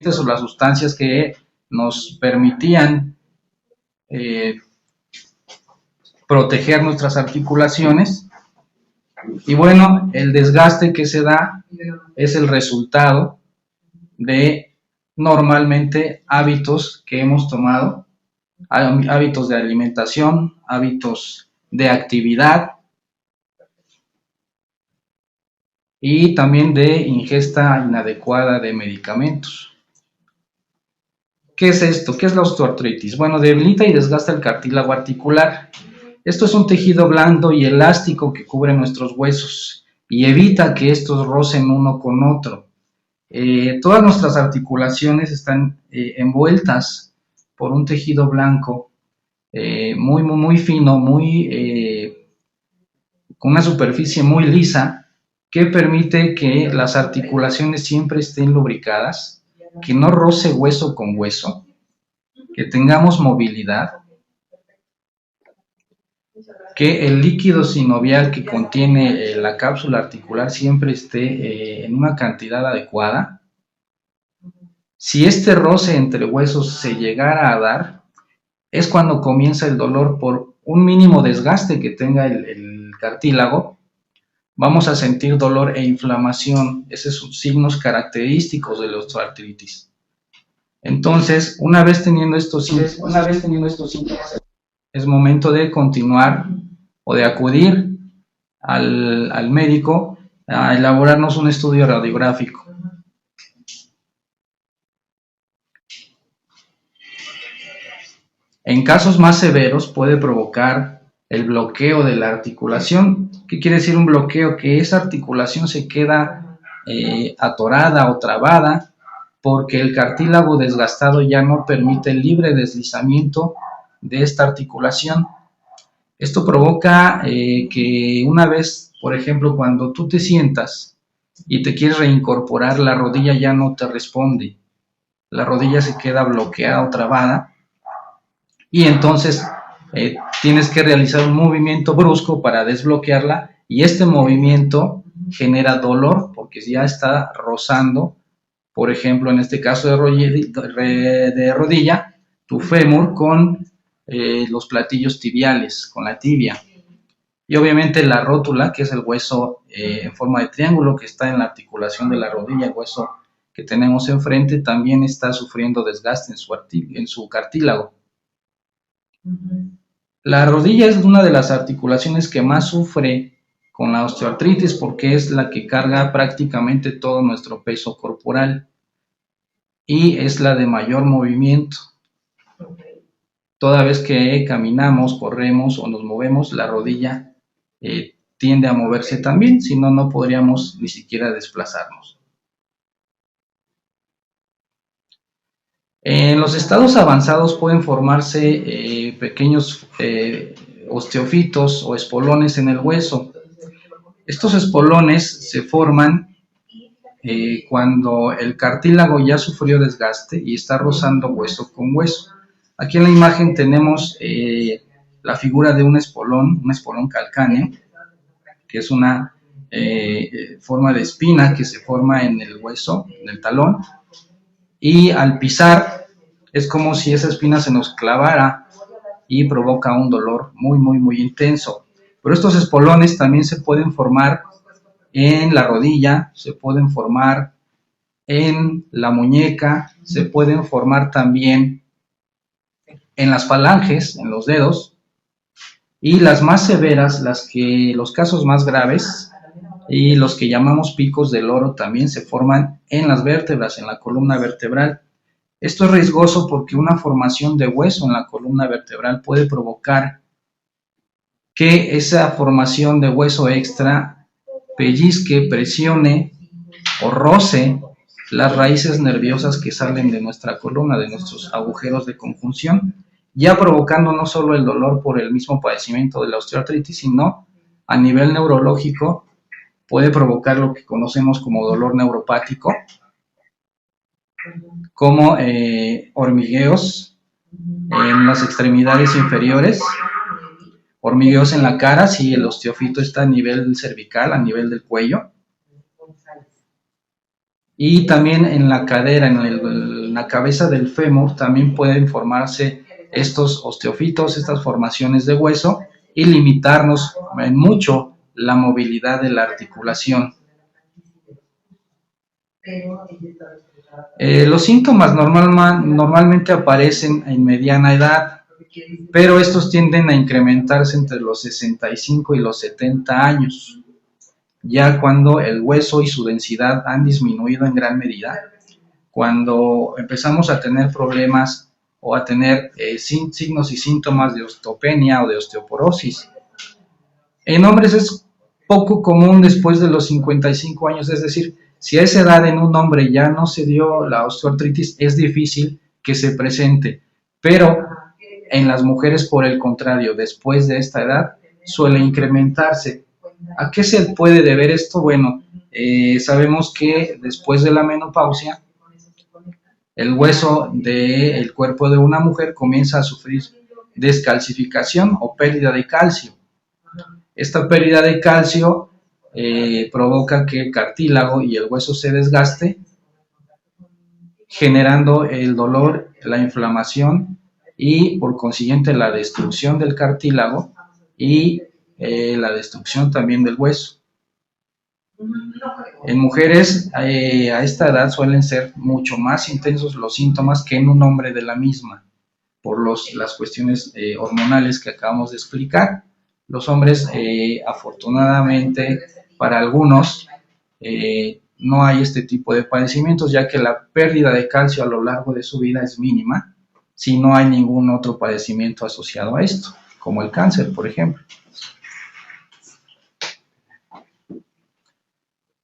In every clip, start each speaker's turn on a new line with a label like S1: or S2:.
S1: o las sustancias que nos permitían eh, proteger nuestras articulaciones. Y bueno, el desgaste que se da es el resultado de normalmente hábitos que hemos tomado, hábitos de alimentación, hábitos de actividad y también de ingesta inadecuada de medicamentos. ¿Qué es esto? ¿Qué es la osteoartritis? Bueno, debilita y desgasta el cartílago articular. Esto es un tejido blando y elástico que cubre nuestros huesos y evita que estos rocen uno con otro. Todas nuestras articulaciones están envueltas por un tejido blanco muy fino, con una superficie muy lisa que permite que las articulaciones siempre estén lubricadas, que no roce hueso con hueso, que tengamos movilidad, que el líquido sinovial que contiene la cápsula articular siempre esté en una cantidad adecuada. Si este roce entre huesos se llegara a dar, es cuando comienza el dolor por un mínimo desgaste que tenga el cartílago. Vamos a sentir dolor e inflamación, esos son signos característicos de la osteoartritis. Entonces, una vez teniendo estos síntomas, es momento de continuar o de acudir al médico a elaborarnos un estudio radiográfico. En casos más severos puede provocar el bloqueo de la articulación. ¿Qué quiere decir un bloqueo? Que esa articulación se queda atorada o trabada porque el cartílago desgastado ya no permite el libre deslizamiento de esta articulación. Esto provoca que una vez, por ejemplo, cuando tú te sientas y te quieres reincorporar, la rodilla ya no te responde. La rodilla se queda bloqueada o trabada y entonces tienes que realizar un movimiento brusco para desbloquearla y este movimiento genera dolor porque ya está rozando, por ejemplo, en este caso de rodilla, tu fémur con los platillos tibiales, con la tibia. Y obviamente la rótula, que es el hueso en forma de triángulo que está en la articulación de la rodilla, el hueso que tenemos enfrente, también está sufriendo desgaste en su cartílago. La rodilla es una de las articulaciones que más sufre con la osteoartritis porque es la que carga prácticamente todo nuestro peso corporal y es la de mayor movimiento. Toda vez que caminamos, corremos o nos movemos, la rodilla tiende a moverse también, si no, no podríamos ni siquiera desplazarnos. En los estados avanzados pueden formarse pequeños osteofitos o espolones en el hueso. Estos espolones se forman cuando el cartílago ya sufrió desgaste y está rozando hueso con hueso. Aquí en la imagen tenemos la figura de un espolón calcáneo, que es una forma de espina que se forma en el hueso, en el talón, y al pisar es como si esa espina se nos clavara y provoca un dolor muy intenso. Pero estos espolones también se pueden formar en la rodilla, se pueden formar en la muñeca, se pueden formar también en las falanges, en los dedos, y las más severas, los casos más graves y los que llamamos picos de loro también se forman en las vértebras, en la columna vertebral. Esto es riesgoso porque una formación de hueso en la columna vertebral puede provocar que esa formación de hueso extra pellizque, presione o roce las raíces nerviosas que salen de nuestra columna, de nuestros agujeros de conjunción, ya provocando no solo el dolor por el mismo padecimiento de la osteoartritis, sino a nivel neurológico puede provocar lo que conocemos como dolor neuropático, como hormigueos en las extremidades inferiores, hormigueos en la cara si el osteofito está a nivel cervical, a nivel del cuello, y también en la cadera, en la cabeza del fémur, también pueden formarse estos osteofitos, estas formaciones de hueso, y limitarnos en mucho la movilidad de la articulación. Los síntomas normalmente aparecen en mediana edad, pero estos tienden a incrementarse entre los 65 y los 70 años, ya cuando el hueso y su densidad han disminuido en gran medida, cuando empezamos a tener problemas o a tener signos y síntomas de osteopenia o de osteoporosis. En hombres es poco común después de los 55 años, es decir, si a esa edad en un hombre ya no se dio la osteoartritis, es difícil que se presente, pero en las mujeres, por el contrario, después de esta edad, suele incrementarse. ¿A qué se puede deber esto? Bueno, sabemos que después de la menopausia, el hueso del cuerpo de una mujer comienza a sufrir descalcificación o pérdida de calcio. Esta pérdida de calcio provoca que el cartílago y el hueso se desgaste, generando el dolor, la inflamación y por consiguiente la destrucción del cartílago y la destrucción también del hueso. En mujeres a esta edad suelen ser mucho más intensos los síntomas que en un hombre de la misma, por las cuestiones hormonales que acabamos de explicar. Los hombres, afortunadamente, para algunos, no hay este tipo de padecimientos, ya que la pérdida de calcio a lo largo de su vida es mínima, si no hay ningún otro padecimiento asociado a esto, como el cáncer, por ejemplo.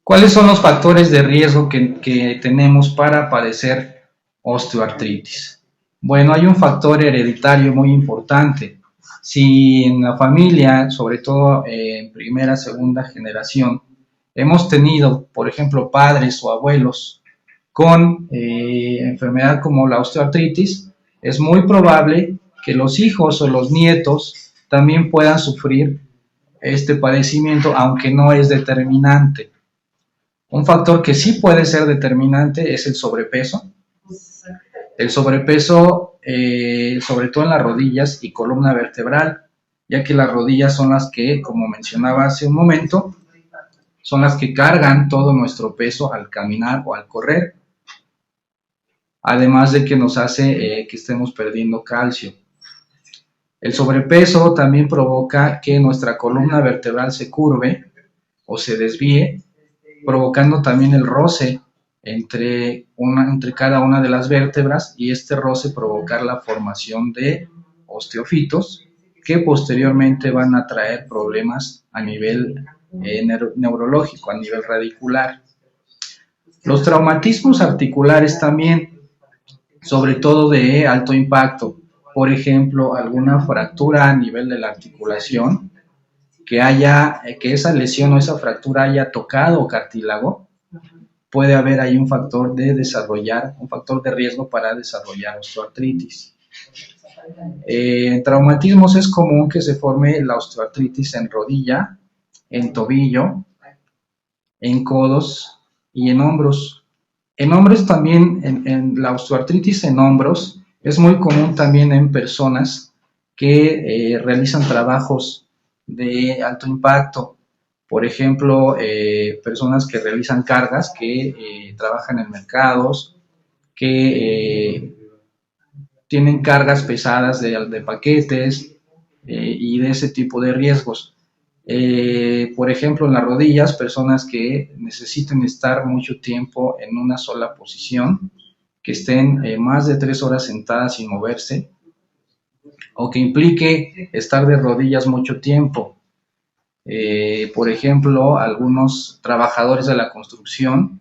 S1: ¿Cuáles son los factores de riesgo que tenemos para padecer osteoartritis? Bueno, hay un factor hereditario muy importante. Si en la familia, sobre todo en primera, segunda generación, hemos tenido, por ejemplo, padres o abuelos con enfermedad como la osteoartritis, es muy probable que los hijos o los nietos también puedan sufrir este padecimiento, aunque no es determinante. Un factor que sí puede ser determinante es el sobrepeso. El sobrepeso, sobre todo en las rodillas y columna vertebral, ya que las rodillas son las que, como mencionaba hace un momento, son las que cargan todo nuestro peso al caminar o al correr, además de que nos hace que estemos perdiendo calcio. El sobrepeso también provoca que nuestra columna vertebral se curve o se desvíe, provocando también el roce entre cada una de las vértebras, y este roce provocar la formación de osteofitos que posteriormente van a traer problemas a nivel neurológico, a nivel radicular. Los traumatismos articulares también, sobre todo de alto impacto, por ejemplo, alguna fractura a nivel de la articulación, que esa lesión o esa fractura haya tocado cartílago, puede haber ahí un factor de riesgo para desarrollar osteoartritis. En traumatismos es común que se forme la osteoartritis en rodilla, en tobillo, en codos y en hombros. En hombres también, en la osteoartritis en hombros es muy común también en personas que realizan trabajos de alto impacto, por ejemplo, personas que realizan cargas, que trabajan en mercados, que tienen cargas pesadas de paquetes y de ese tipo de riesgos. Por ejemplo, en las rodillas, personas que necesiten estar mucho tiempo en una sola posición, que estén más de 3 horas sentadas sin moverse, o que implique estar de rodillas mucho tiempo. Por ejemplo, algunos trabajadores de la construcción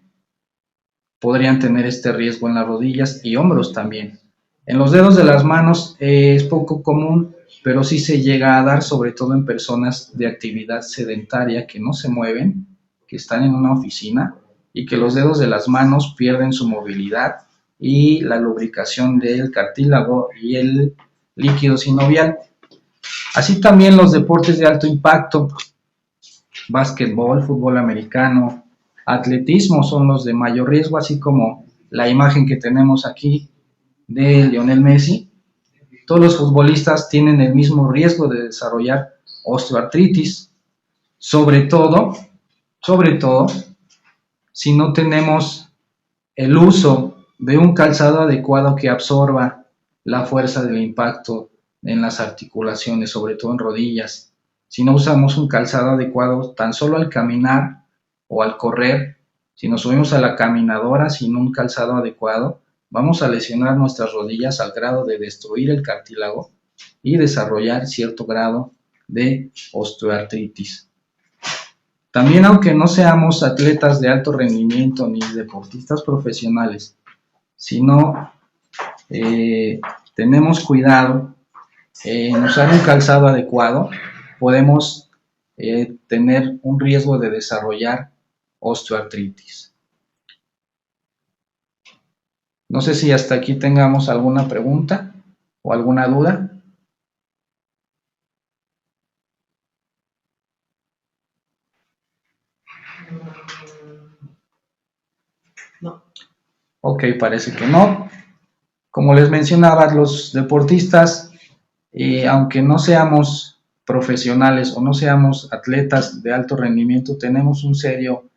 S1: podrían tener este riesgo en las rodillas y hombros también. En los dedos de las manos es poco común, pero sí se llega a dar, sobre todo en personas de actividad sedentaria que no se mueven, que están en una oficina y que los dedos de las manos pierden su movilidad y la lubricación del cartílago y el líquido sinovial. Así también los deportes de alto impacto, básquetbol, fútbol americano, atletismo son los de mayor riesgo, así como la imagen que tenemos aquí de Lionel Messi. Todos los futbolistas tienen el mismo riesgo de desarrollar osteoartritis, sobre todo, si no tenemos el uso de un calzado adecuado que absorba la fuerza del impacto en las articulaciones, sobre todo en rodillas. Si no usamos un calzado adecuado tan solo al caminar o al correr, si nos subimos a la caminadora sin un calzado adecuado, vamos a lesionar nuestras rodillas al grado de destruir el cartílago y desarrollar cierto grado de osteoartritis. También, aunque no seamos atletas de alto rendimiento ni deportistas profesionales, si no tenemos cuidado en usar un calzado adecuado, podemos tener un riesgo de desarrollar osteoartritis. No sé si hasta aquí tengamos alguna pregunta o alguna duda. No. Ok, parece que no. Como les mencionaba, los deportistas, aunque no seamos profesionales o no seamos atletas de alto rendimiento, tenemos un serio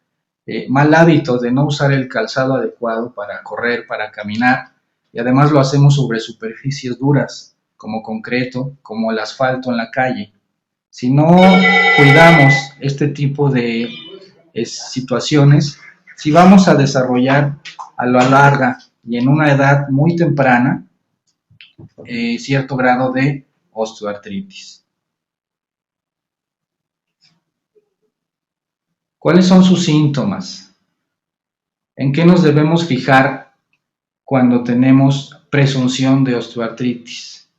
S1: mal hábito de no usar el calzado adecuado para correr, para caminar, y además lo hacemos sobre superficies duras, como concreto, como el asfalto en la calle. Si no cuidamos este tipo de situaciones, si vamos a desarrollar a la larga y en una edad muy temprana cierto grado de osteoartritis. ¿Cuáles son sus síntomas? ¿En qué nos debemos fijar cuando tenemos presunción de osteoartritis?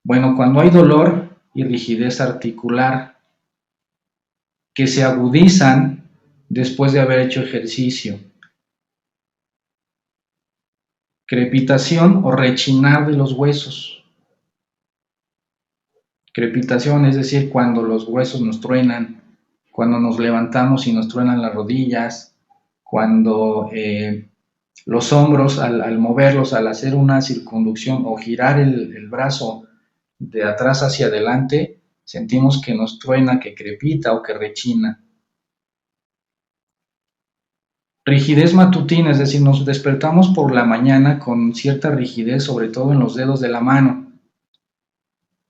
S1: Bueno, cuando hay dolor y rigidez articular que se agudizan después de haber hecho ejercicio, crepitación o rechinar de los huesos. Crepitación, es decir, cuando los huesos nos truenan, cuando nos levantamos y nos truenan las rodillas, cuando los hombros al moverlos, al hacer una circunducción o girar el brazo de atrás hacia adelante, sentimos que nos truena, que crepita o que rechina. Rigidez matutina, es decir, nos despertamos por la mañana con cierta rigidez, sobre todo en los dedos de la mano.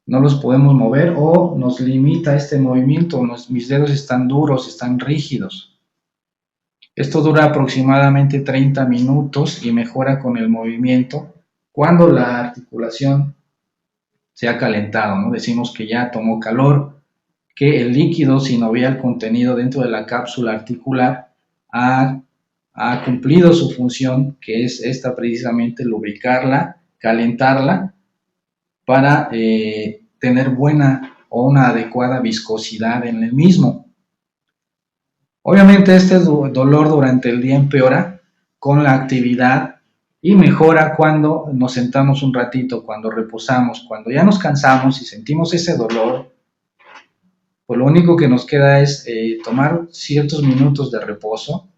S1: No los podemos mover o nos limita este movimiento, mis dedos están duros, están rígidos. Esto dura aproximadamente 30 minutos y mejora con el movimiento cuando la articulación se ha calentado, ¿no? Decimos que ya tomó calor, que el líquido sinovial contenido dentro de la cápsula articular ha cumplido su función, que es esta precisamente, lubricarla, calentarla, para tener buena o una adecuada viscosidad en el mismo. Obviamente este dolor durante el día empeora con la actividad y mejora cuando nos sentamos un ratito, cuando reposamos, cuando ya nos cansamos y sentimos ese dolor, pues lo único que nos queda es tomar ciertos minutos de reposo,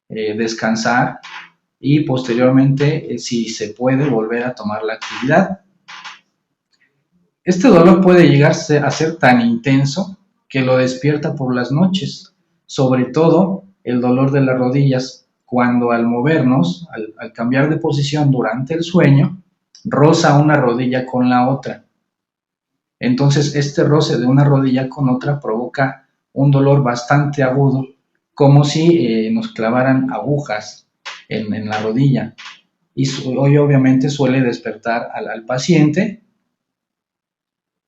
S1: descansar y posteriormente, si se puede, volver a tomar la actividad. Este dolor puede llegar a ser tan intenso que lo despierta por las noches, sobre todo el dolor de las rodillas, cuando al movernos, al cambiar de posición durante el sueño, roza una rodilla con la otra. Entonces este roce de una rodilla con otra provoca un dolor bastante agudo, como si nos clavaran agujas en la rodilla. Y hoy obviamente suele despertar al paciente,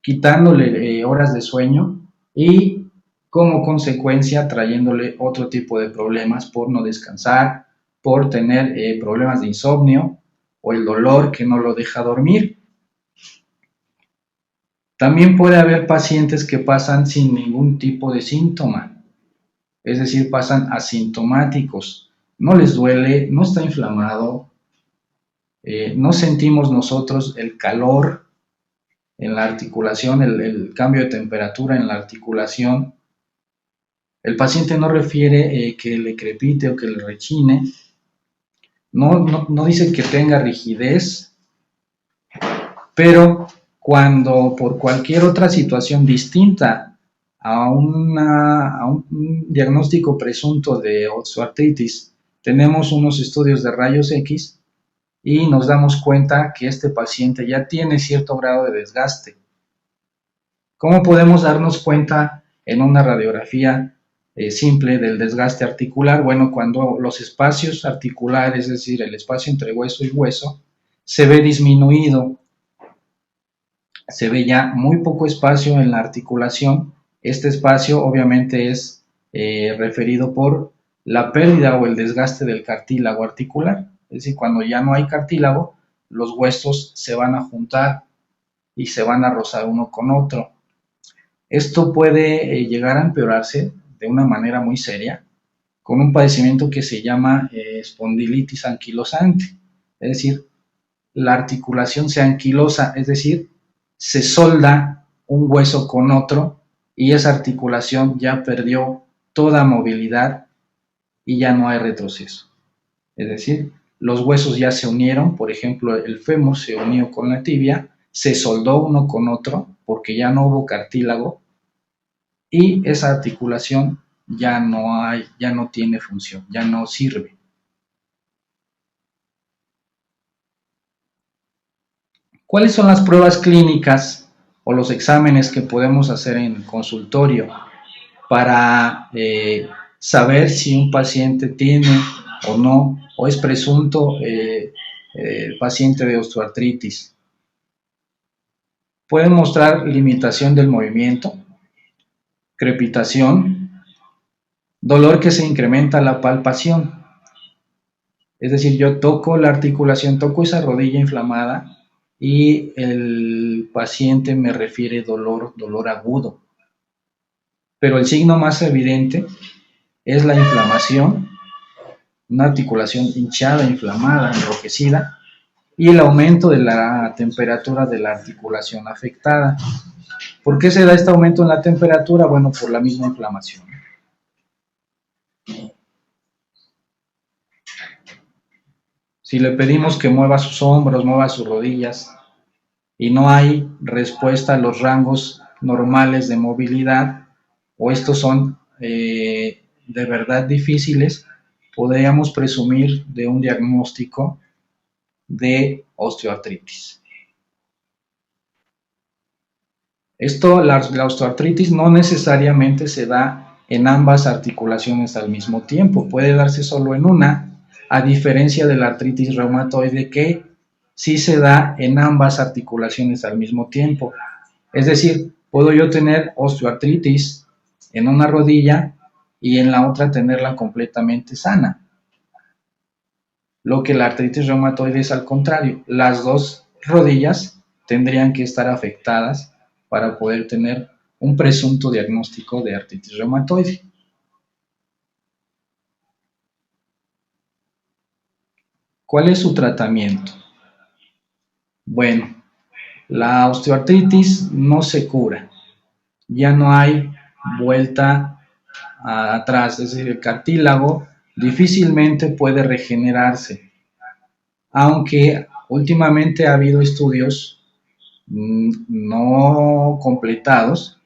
S1: quitándole horas de sueño y como consecuencia trayéndole otro tipo de problemas por no descansar, por tener problemas de insomnio o el dolor que no lo deja dormir. También puede haber pacientes que pasan sin ningún tipo de síntoma, es decir, pasan asintomáticos, no les duele, no está inflamado, no sentimos nosotros el calor en la articulación, el cambio de temperatura en la articulación. El paciente no refiere que le crepite o que le rechine, no dice que tenga rigidez, pero cuando por cualquier otra situación distinta a un diagnóstico presunto de osteoartritis, tenemos unos estudios de rayos X y nos damos cuenta que este paciente ya tiene cierto grado de desgaste. ¿Cómo podemos darnos cuenta en una radiografía simple del desgaste articular? Bueno, cuando los espacios articulares, es decir, el espacio entre hueso y hueso, se ve disminuido, se ve ya muy poco espacio en la articulación. Este espacio obviamente es referido por la pérdida o el desgaste del cartílago articular. Es decir, cuando ya no hay cartílago, los huesos se van a juntar y se van a rozar uno con otro. Esto puede llegar a empeorarse de una manera muy seria con un padecimiento que se llama espondilitis anquilosante. Es decir, la articulación se anquilosa, es decir, se solda un hueso con otro y esa articulación ya perdió toda movilidad y ya no hay retroceso. Es decir, los huesos ya se unieron, por ejemplo, el fémur se unió con la tibia, se soldó uno con otro porque ya no hubo cartílago y esa articulación ya no tiene función, ya no sirve. ¿Cuáles son las pruebas clínicas o los exámenes que podemos hacer en el consultorio para saber si un paciente tiene o no, o es presunto paciente de osteoartritis? Pueden mostrar limitación del movimiento, crepitación, dolor que se incrementa la palpación. Es decir, yo toco la articulación, toco esa rodilla inflamada y el paciente me refiere dolor agudo. Pero el signo más evidente es la inflamación, una articulación hinchada, inflamada, enrojecida, y el aumento de la temperatura de la articulación afectada. ¿Por qué se da este aumento en la temperatura? Bueno, por la misma inflamación. Si le pedimos que mueva sus hombros, mueva sus rodillas, y no hay respuesta a los rangos normales de movilidad, o estos son de verdad difíciles, podríamos presumir de un diagnóstico de osteoartritis. La osteoartritis no necesariamente se da en ambas articulaciones al mismo tiempo, puede darse solo en una, a diferencia de la artritis reumatoide que sí se da en ambas articulaciones al mismo tiempo. Es decir, puedo yo tener osteoartritis en una rodilla y en la otra tenerla completamente sana. Lo que la artritis reumatoide es al contrario, las dos rodillas tendrían que estar afectadas para poder tener un presunto diagnóstico de artritis reumatoide. ¿Cuál es su tratamiento? Bueno, la osteoartritis no se cura, ya no hay vuelta atrás, es decir, el cartílago difícilmente puede regenerarse, aunque últimamente ha habido estudios no completados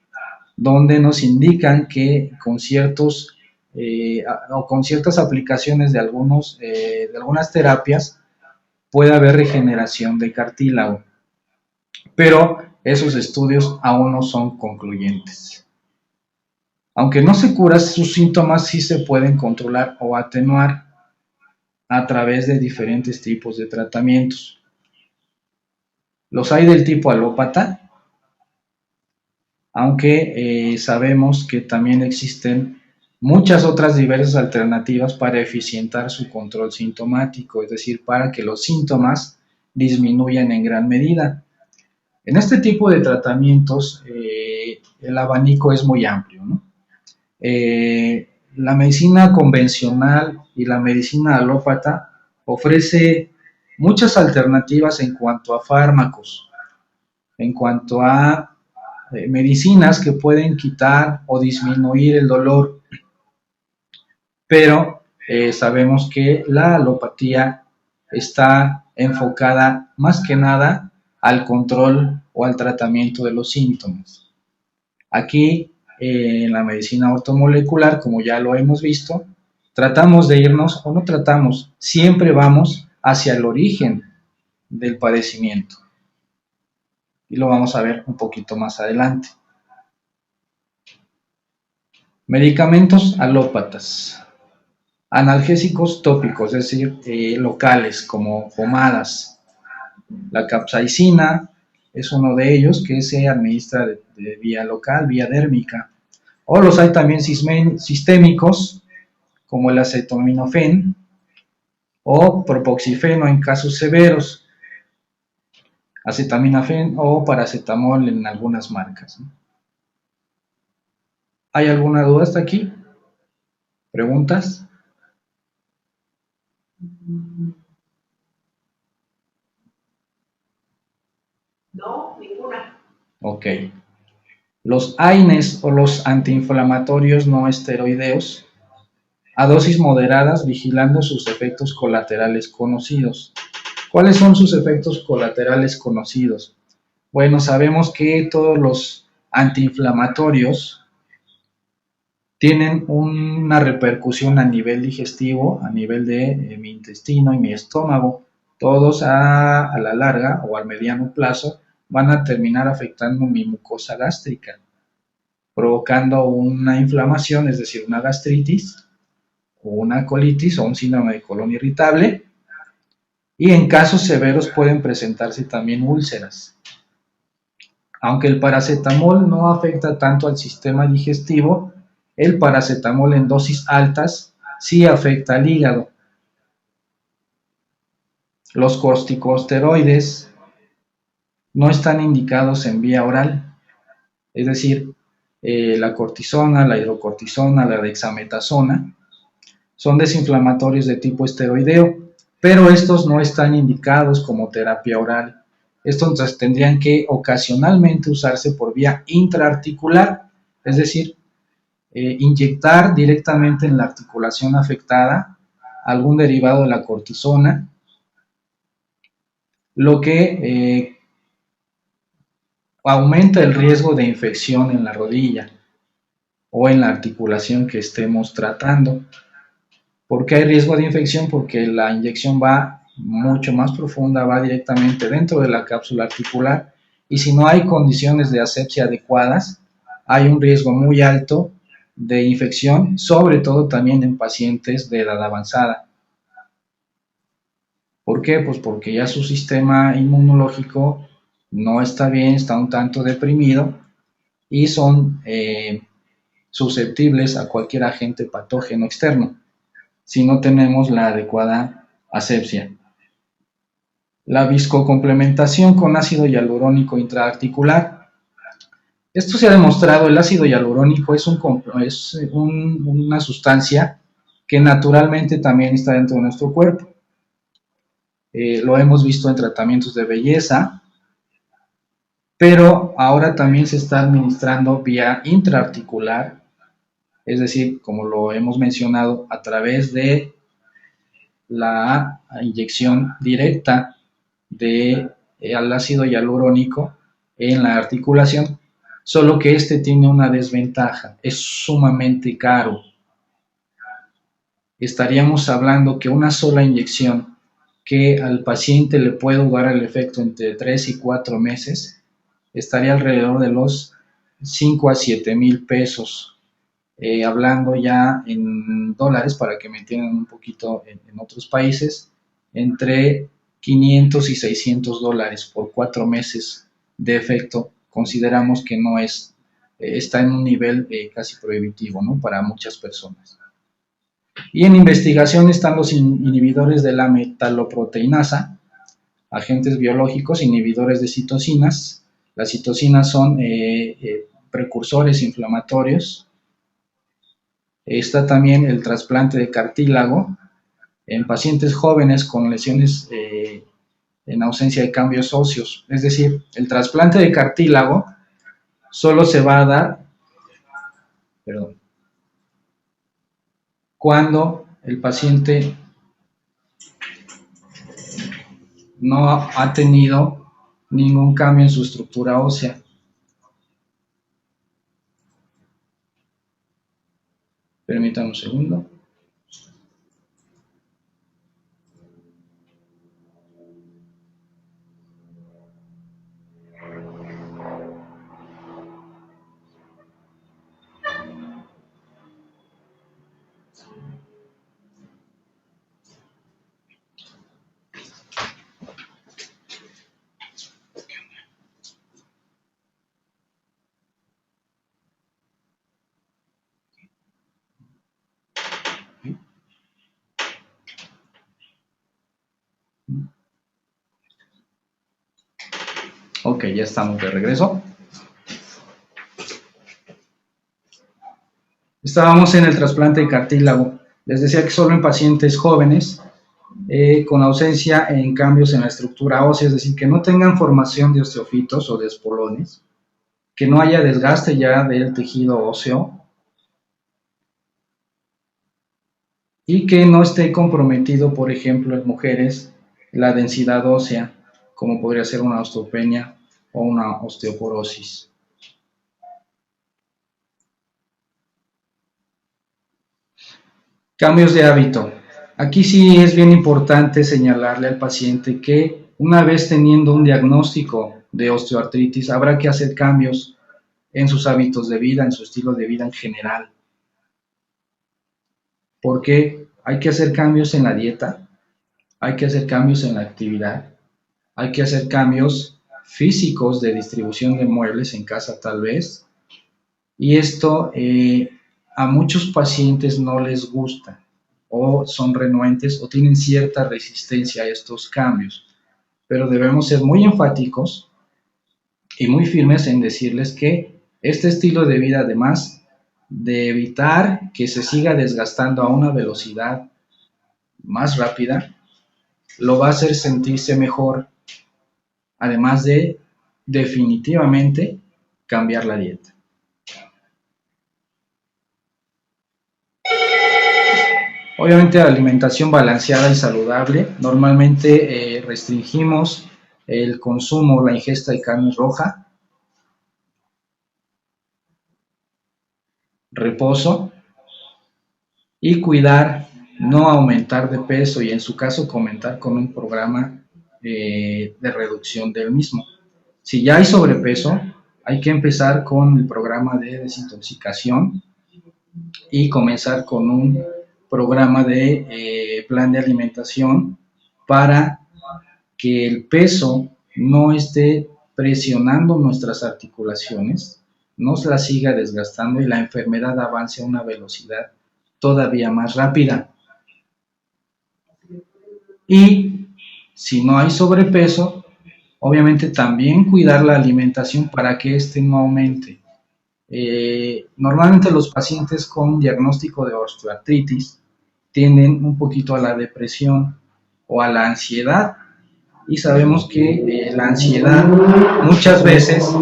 S1: donde nos indican que con ciertos o con ciertas aplicaciones de algunas terapias puede haber regeneración de cartílago, pero esos estudios aún no son concluyentes. Aunque no se cura, sus síntomas sí se pueden controlar o atenuar a través de diferentes tipos de tratamientos. Los hay del tipo alópata, aunque sabemos que también existen muchas otras diversas alternativas para eficientar su control sintomático, es decir, para que los síntomas disminuyan en gran medida. En este tipo de tratamientos el abanico es muy amplio, ¿no? La medicina convencional y la medicina alópata ofrece muchas alternativas en cuanto a fármacos, en cuanto a medicinas que pueden quitar o disminuir el dolor. pero sabemos que la alopatía está enfocada más que nada al control o al tratamiento de los síntomas. Aquí, en la medicina ortomolecular, como ya lo hemos visto, tratamos de irnos, o no tratamos, siempre vamos hacia el origen del padecimiento. Y lo vamos a ver un poquito más adelante. Medicamentos alópatas. Analgésicos tópicos, es decir, locales, como pomadas. La capsaicina es uno de ellos que se administra de vía local, vía dérmica. O los hay también sistémicos, como el acetaminofén o propoxifeno en casos severos, acetaminofén o paracetamol en algunas marcas. ¿Hay alguna duda hasta aquí? ¿Preguntas?
S2: No, ninguna.
S1: Ok. Los AINES o los antiinflamatorios no esteroideos, a dosis moderadas, vigilando sus efectos colaterales conocidos. ¿Cuáles son sus efectos colaterales conocidos? Bueno, sabemos que todos los antiinflamatorios tienen una repercusión a nivel digestivo, a nivel de mi intestino y mi estómago. Todos a la larga o al mediano plazo van a terminar afectando mi mucosa gástrica, provocando una inflamación, es decir, una gastritis, o una colitis o un síndrome de colon irritable, y en casos severos pueden presentarse también úlceras. Aunque el paracetamol no afecta tanto al sistema digestivo, el paracetamol en dosis altas sí afecta al hígado. Los corticosteroides no están indicados en vía oral, es decir, la cortisona, la hidrocortisona, la dexametasona, son desinflamatorios de tipo esteroideo, pero estos no están indicados como terapia oral. Estos tendrían que ocasionalmente usarse por vía intraarticular, es decir, inyectar directamente en la articulación afectada algún derivado de la cortisona, lo que aumenta el riesgo de infección en la rodilla o en la articulación que estemos tratando. ¿Por qué hay riesgo de infección? Porque la inyección va mucho más profunda, va directamente dentro de la cápsula articular, y si no hay condiciones de asepsia adecuadas, hay un riesgo muy alto de infección, sobre todo también en pacientes de edad avanzada. ¿Por qué? Pues porque ya su sistema inmunológico no está bien, está un tanto deprimido y son susceptibles a cualquier agente patógeno externo si no tenemos la adecuada asepsia. La viscocomplementación con ácido hialurónico intraarticular. Esto se ha demostrado, el ácido hialurónico es una sustancia que naturalmente también está dentro de nuestro cuerpo. Lo hemos visto en tratamientos de belleza, pero ahora también se está administrando vía intraarticular, es decir, como lo hemos mencionado, a través de la inyección directa al ácido hialurónico en la articulación, solo que este tiene una desventaja, es sumamente caro. Estaríamos hablando que una sola inyección que al paciente le puede dar el efecto entre 3 y 4 meses, estaría alrededor de los 5 a 7 mil pesos. Hablando ya en dólares, para que me entiendan un poquito en otros países, entre 500 y 600 dólares por 4 meses de efecto, consideramos que no es, está en un nivel casi prohibitivo, ¿no?, para muchas personas. Y en investigación están los inhibidores de la metaloproteinasa, agentes biológicos inhibidores de citocinas. Las citocinas son precursores inflamatorios. Está también el trasplante de cartílago en pacientes jóvenes con lesiones en ausencia de cambios óseos. Es decir, el trasplante de cartílago solo se va a dar, cuando el paciente no ha tenido ningún cambio en su estructura ósea. Permítanme un segundo. Ok, ya estamos de regreso. Estábamos en el trasplante de cartílago. Les decía que solo en pacientes jóvenes con ausencia en cambios en la estructura ósea, es decir, que no tengan formación de osteofitos o de espolones, que no haya desgaste ya del tejido óseo y que no esté comprometido, por ejemplo, en mujeres, la densidad ósea, como podría ser una osteopenia o una osteoporosis. Cambios de hábito. Aquí sí es bien importante señalarle al paciente que una vez teniendo un diagnóstico de osteoartritis, habrá que hacer cambios en sus hábitos de vida, en su estilo de vida en general. Porque hay que hacer cambios en la dieta, hay que hacer cambios en la actividad, hay que hacer cambios físicos de distribución de muebles en casa tal vez, y esto a muchos pacientes no les gusta o son renuentes o tienen cierta resistencia a estos cambios, pero debemos ser muy enfáticos y muy firmes en decirles que este estilo de vida, además de evitar que se siga desgastando a una velocidad más rápida, lo va a hacer sentirse mejor, además de definitivamente cambiar la dieta. Obviamente la alimentación balanceada y saludable, normalmente restringimos el consumo, la ingesta de carne roja, reposo y cuidar no aumentar de peso y en su caso comentar con un programa de reducción del mismo. Si ya hay sobrepeso, hay que empezar con el programa de desintoxicación y comenzar con un programa de plan de alimentación para que el peso no esté presionando nuestras articulaciones, no la siga desgastando y la enfermedad avance a una velocidad todavía más rápida. Y si no hay sobrepeso, obviamente también cuidar la alimentación para que éste no aumente. Normalmente los pacientes con diagnóstico de osteoartritis tienden un poquito a la depresión o a la ansiedad y sabemos que la ansiedad muchas veces, la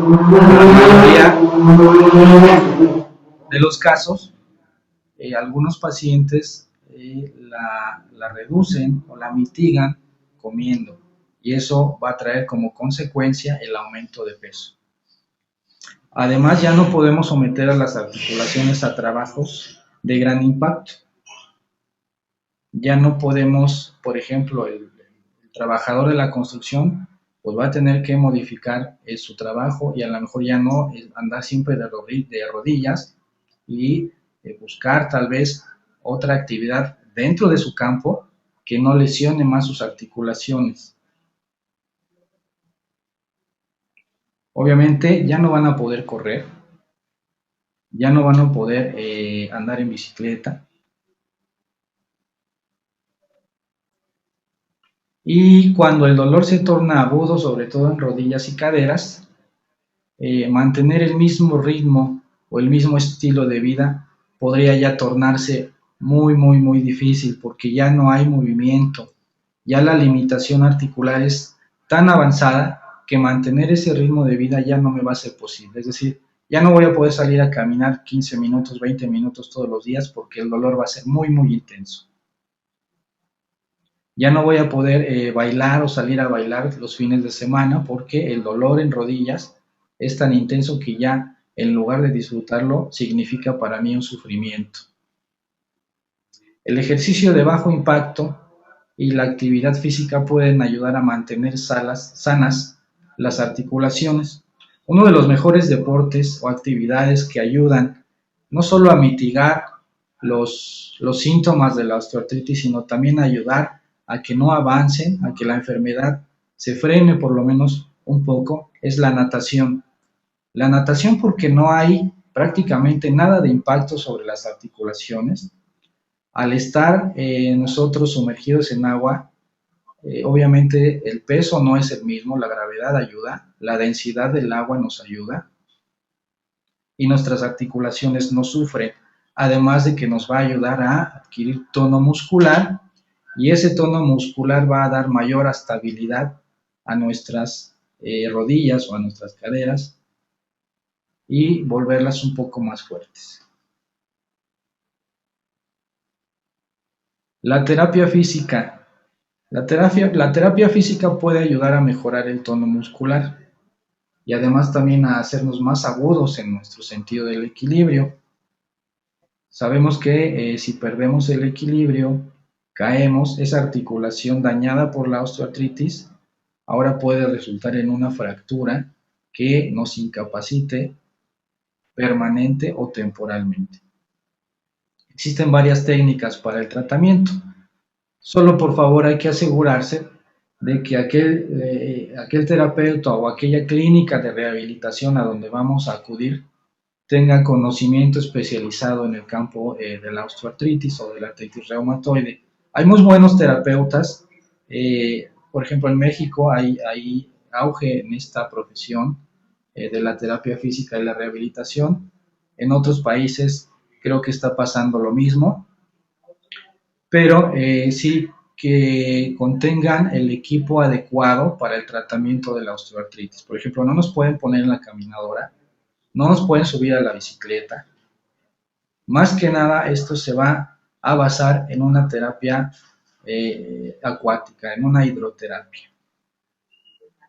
S1: mayoría de los casos, algunos pacientes la reducen o la mitigan comiendo y eso va a traer como consecuencia el aumento de peso. Además, ya no podemos someter a las articulaciones a trabajos de gran impacto. Ya no podemos, por ejemplo, el trabajador de la construcción, pues va a tener que modificar su trabajo y a lo mejor ya no andar siempre de rodillas y buscar tal vez otra actividad dentro de su campo que no lesione más sus articulaciones. Obviamente ya no van a poder correr, ya no van a poder andar en bicicleta. Y cuando el dolor se torna agudo, sobre todo en rodillas y caderas, mantener el mismo ritmo o el mismo estilo de vida podría ya tornarse muy difícil porque ya no hay movimiento, ya la limitación articular es tan avanzada que mantener ese ritmo de vida ya no me va a ser posible. Es decir, Ya no voy a poder salir a caminar 15 minutos, 20 minutos todos los días porque el dolor va a ser muy, muy intenso. Ya no voy a poder bailar o salir a bailar los fines de semana porque el dolor en rodillas es tan intenso que ya en lugar de disfrutarlo significa para mí un sufrimiento. El ejercicio de bajo impacto y la actividad física pueden ayudar a mantener sanas las articulaciones. Uno de los mejores deportes o actividades que ayudan no solo a mitigar los síntomas de la osteoartritis, sino también a ayudar a que no avancen, a que la enfermedad se frene por lo menos un poco, es la natación. La natación porque no hay prácticamente nada de impacto sobre las articulaciones. Al estar nosotros sumergidos en agua, obviamente el peso no es el mismo, la gravedad ayuda, la densidad del agua nos ayuda y nuestras articulaciones no sufren, además de que nos va a ayudar a adquirir tono muscular y ese tono muscular va a dar mayor estabilidad a nuestras rodillas o a nuestras caderas y volverlas un poco más fuertes. La terapia física. La terapia física puede ayudar a mejorar el tono muscular y además también a hacernos más agudos en nuestro sentido del equilibrio. Sabemos que si perdemos el equilibrio, caemos, esa articulación dañada por la osteoartritis ahora puede resultar en una fractura que nos incapacite permanente o temporalmente. Existen varias técnicas para el tratamiento. Solo por favor hay que asegurarse de que aquel terapeuta o aquella clínica de rehabilitación a donde vamos a acudir tenga conocimiento especializado en el campo de la osteoartritis o de la artritis reumatoide. Hay muy buenos terapeutas, por ejemplo en México hay auge en esta profesión de la terapia física y la rehabilitación. En otros países creo que está pasando lo mismo, pero sí que contengan el equipo adecuado para el tratamiento de la osteoartritis. Por ejemplo, no nos pueden poner en la caminadora, no nos pueden subir a la bicicleta. Más que nada, esto se va a basar en una terapia acuática, en una hidroterapia.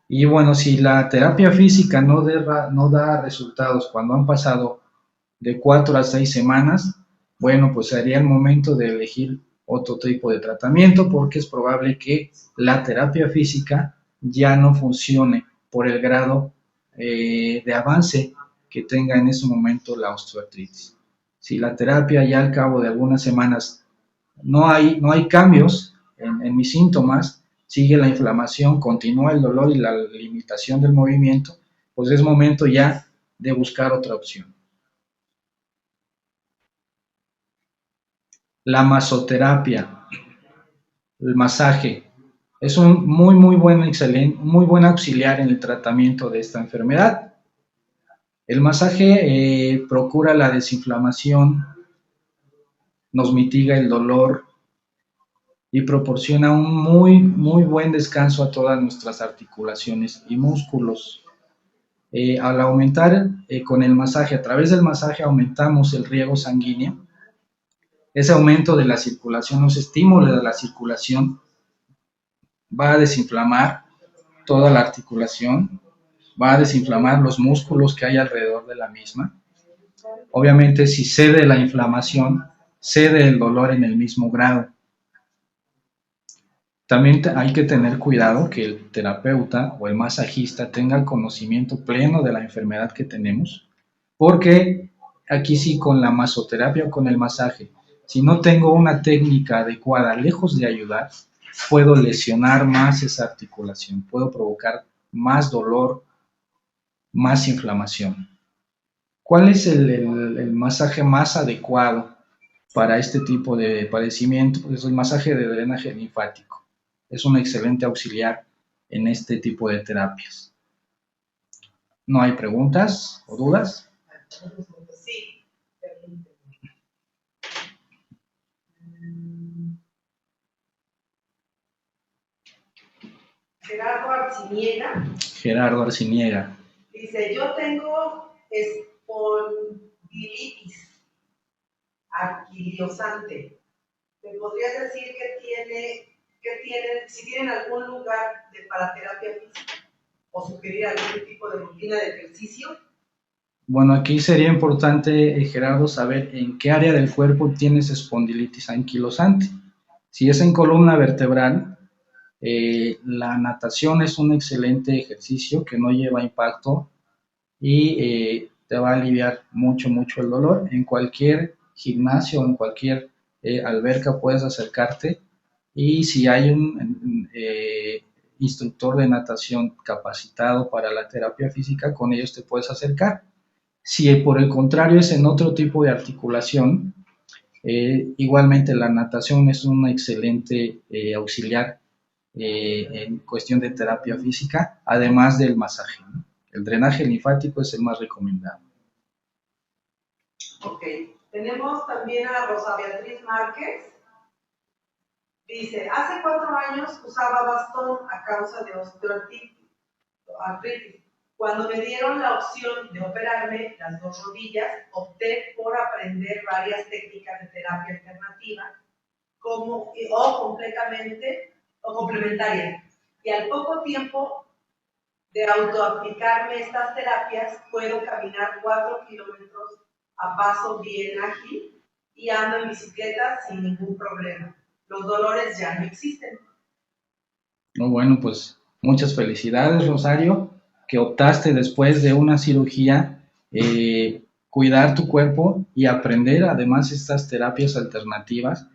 S1: Y bueno, si la terapia física no da resultados cuando han pasado de 4 a 6 semanas, bueno, pues sería el momento de elegir otro tipo de tratamiento porque es probable que la terapia física ya no funcione por el grado de avance que tenga en ese momento la osteoartritis. Si la terapia ya al cabo de algunas semanas no hay cambios en mis síntomas, sigue la inflamación, continúa el dolor y la limitación del movimiento, pues es momento ya de buscar otra opción. La masoterapia, el masaje, es un muy buen auxiliar en el tratamiento de esta enfermedad. El masaje procura la desinflamación, nos mitiga el dolor y proporciona un muy buen descanso a todas nuestras articulaciones y músculos. Al aumentar con el masaje, a través del masaje aumentamos el riego sanguíneo. Ese aumento de la circulación, ese estímulo de la circulación va a desinflamar toda la articulación, va a desinflamar los músculos que hay alrededor de la misma. Obviamente, si cede la inflamación, cede el dolor en el mismo grado. También hay que tener cuidado que el terapeuta o el masajista tenga conocimiento pleno de la enfermedad que tenemos, porque aquí sí con la masoterapia o con el masaje, si no tengo una técnica adecuada, lejos de ayudar, puedo lesionar más esa articulación, puedo provocar más dolor, más inflamación. ¿Cuál es el masaje más adecuado para este tipo de padecimiento? Pues el masaje de drenaje linfático. Es un excelente auxiliar en este tipo de terapias. ¿No hay preguntas o dudas?
S2: Sí. Gerardo Arciniega.
S1: Gerardo Arciniega.
S2: Dice, yo tengo espondilitis anquilosante. ¿Me podrías decir si tienen algún lugar para terapia física o sugerir algún tipo de rutina de ejercicio?
S1: Bueno, aquí sería importante, Gerardo, saber en qué área del cuerpo tienes espondilitis anquilosante. Si es en columna vertebral, la natación es un excelente ejercicio que no lleva impacto y te va a aliviar mucho, mucho el dolor. En cualquier gimnasio, en cualquier alberca puedes acercarte y si hay un instructor de natación capacitado para la terapia física, con ellos te puedes acercar. Si por el contrario es en otro tipo de articulación, igualmente la natación es un excelente auxiliar en cuestión de terapia física, además del masaje, ¿no? El drenaje linfático es el más recomendado.
S2: Ok, tenemos también a Rosa Beatriz Márquez. Dice, hace 4 años usaba bastón a causa de osteoartritis. Cuando me dieron la opción de operarme las 2 rodillas, opté por aprender varias técnicas de terapia alternativa o complementarias. Y al poco tiempo de autoaplicarme estas terapias, puedo caminar 4 kilómetros a paso bien ágil y ando en bicicleta sin ningún problema. Los dolores ya no existen.
S1: No, bueno, pues muchas felicidades, Rosario, que optaste después de una cirugía cuidar tu cuerpo y aprender además estas terapias alternativas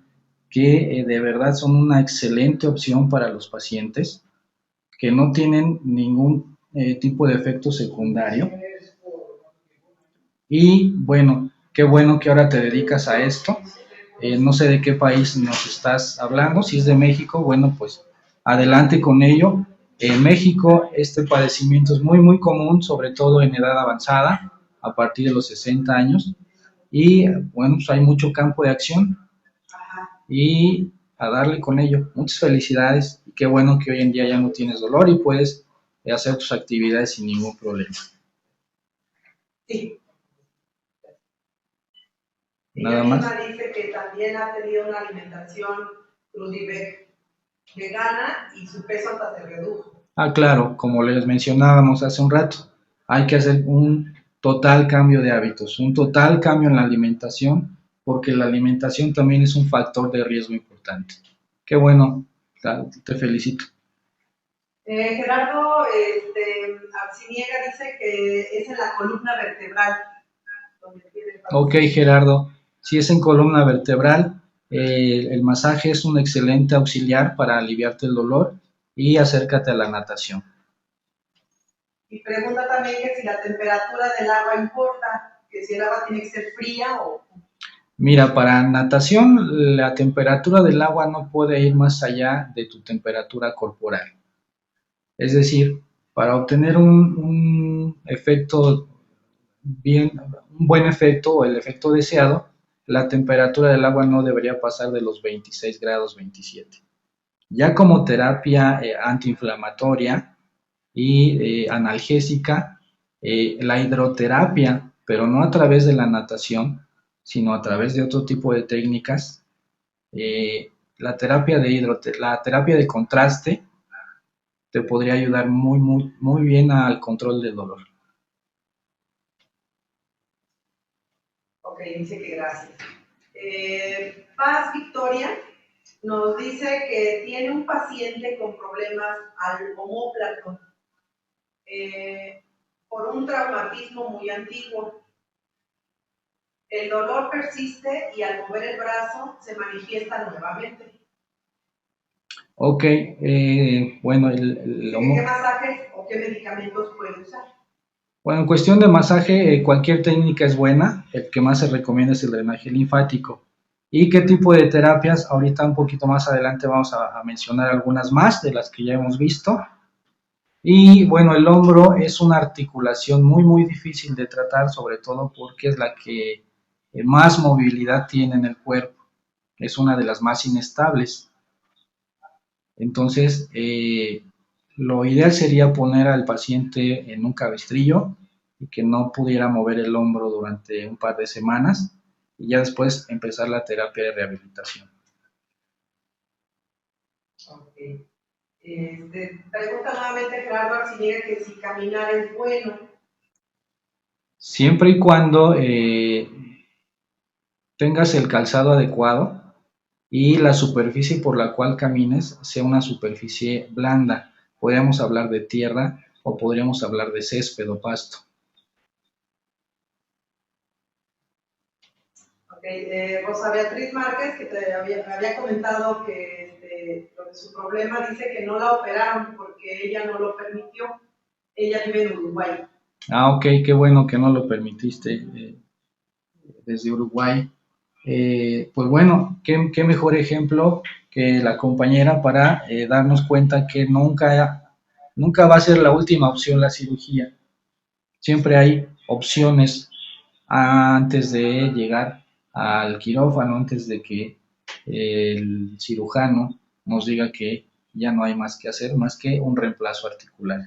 S1: que de verdad son una excelente opción para los pacientes que no tienen ningún tipo de efecto secundario. Y bueno, qué bueno que ahora te dedicas a esto. No sé de qué país nos estás hablando, si es de México, bueno, pues adelante con ello. En México este padecimiento es muy, muy común, sobre todo en edad avanzada, a partir de los 60 años. Y bueno, pues hay mucho campo de acción y a darle con ello. Muchas felicidades y qué bueno que hoy en día ya no tienes dolor y puedes hacer tus actividades sin ningún problema.
S2: Sí.
S1: Nada
S2: Ella
S1: más.
S2: misma dice que también ha tenido una alimentación vegana y su peso hasta se redujo.
S1: Ah, claro, como les mencionábamos hace un rato, hay que hacer un total cambio de hábitos, un total cambio en la alimentación, porque la alimentación también es un factor de riesgo importante. Qué bueno, te felicito.
S2: Gerardo Arciniega dice que es en la columna vertebral.
S1: Ok, Gerardo, si es en columna vertebral, el masaje es un excelente auxiliar para aliviarte el dolor y acércate a la natación.
S2: Y pregunta también que si la temperatura del agua importa, que si el agua tiene que ser fría o...
S1: Mira, para natación la temperatura del agua no puede ir más allá de tu temperatura corporal. Es decir, para obtener un efecto un buen efecto o el efecto deseado, la temperatura del agua no debería pasar de los 26 grados 27. Ya como terapia antiinflamatoria y analgésica, la hidroterapia, pero no a través de la natación, sino a través de otro tipo de técnicas, la terapia de contraste te podría ayudar muy, muy, muy bien al control del dolor.
S2: Ok, dice que gracias. Paz Victoria nos dice que tiene un paciente con problemas al omóplato por un traumatismo muy antiguo. El dolor persiste y al mover el brazo se manifiesta nuevamente.
S1: Ok, bueno,
S2: ¿Qué masajes o qué medicamentos puede usar?
S1: Bueno, en cuestión de masaje, cualquier técnica es buena. El que más se recomienda es el drenaje linfático. ¿Y qué tipo de terapias? Ahorita un poquito más adelante vamos a mencionar algunas más de las que ya hemos visto. Y bueno, el hombro es una articulación muy, muy difícil de tratar, sobre todo porque es la que más movilidad tiene en el cuerpo. Es una de las más inestables. Entonces, lo ideal sería poner al paciente en un cabestrillo y que no pudiera mover el hombro durante un par de semanas y ya después empezar la terapia de rehabilitación.
S2: Ok. Pregunta nuevamente Gerardo Arciniega que si caminar es bueno.
S1: Siempre y cuando tengas el calzado adecuado y la superficie por la cual camines sea una superficie blanda. Podríamos hablar de tierra o podríamos hablar de césped o pasto.
S2: Rosa Beatriz Márquez, que te había comentado que lo de su problema, dice que no la operaron porque ella no lo permitió. Ella vive en Uruguay.
S1: Ok, qué bueno que no lo permitiste desde Uruguay. Pues bueno, qué mejor ejemplo que la compañera para darnos cuenta que nunca va a ser la última opción la cirugía. Siempre hay opciones antes de llegar al quirófano, antes de que el cirujano nos diga que ya no hay más que hacer, más que un reemplazo articular.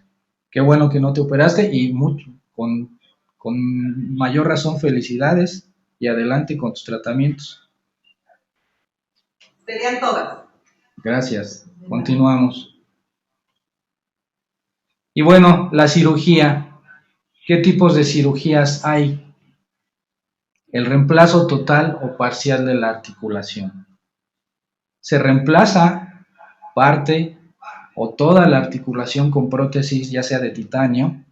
S1: Qué bueno que no te operaste y con mayor razón felicidades y adelante con tus tratamientos.
S2: Serían todas.
S1: Gracias. Continuamos. Y bueno, la cirugía. ¿Qué tipos de cirugías hay? El reemplazo total o parcial de la articulación. Se reemplaza parte o toda la articulación con prótesis, ya sea de titanio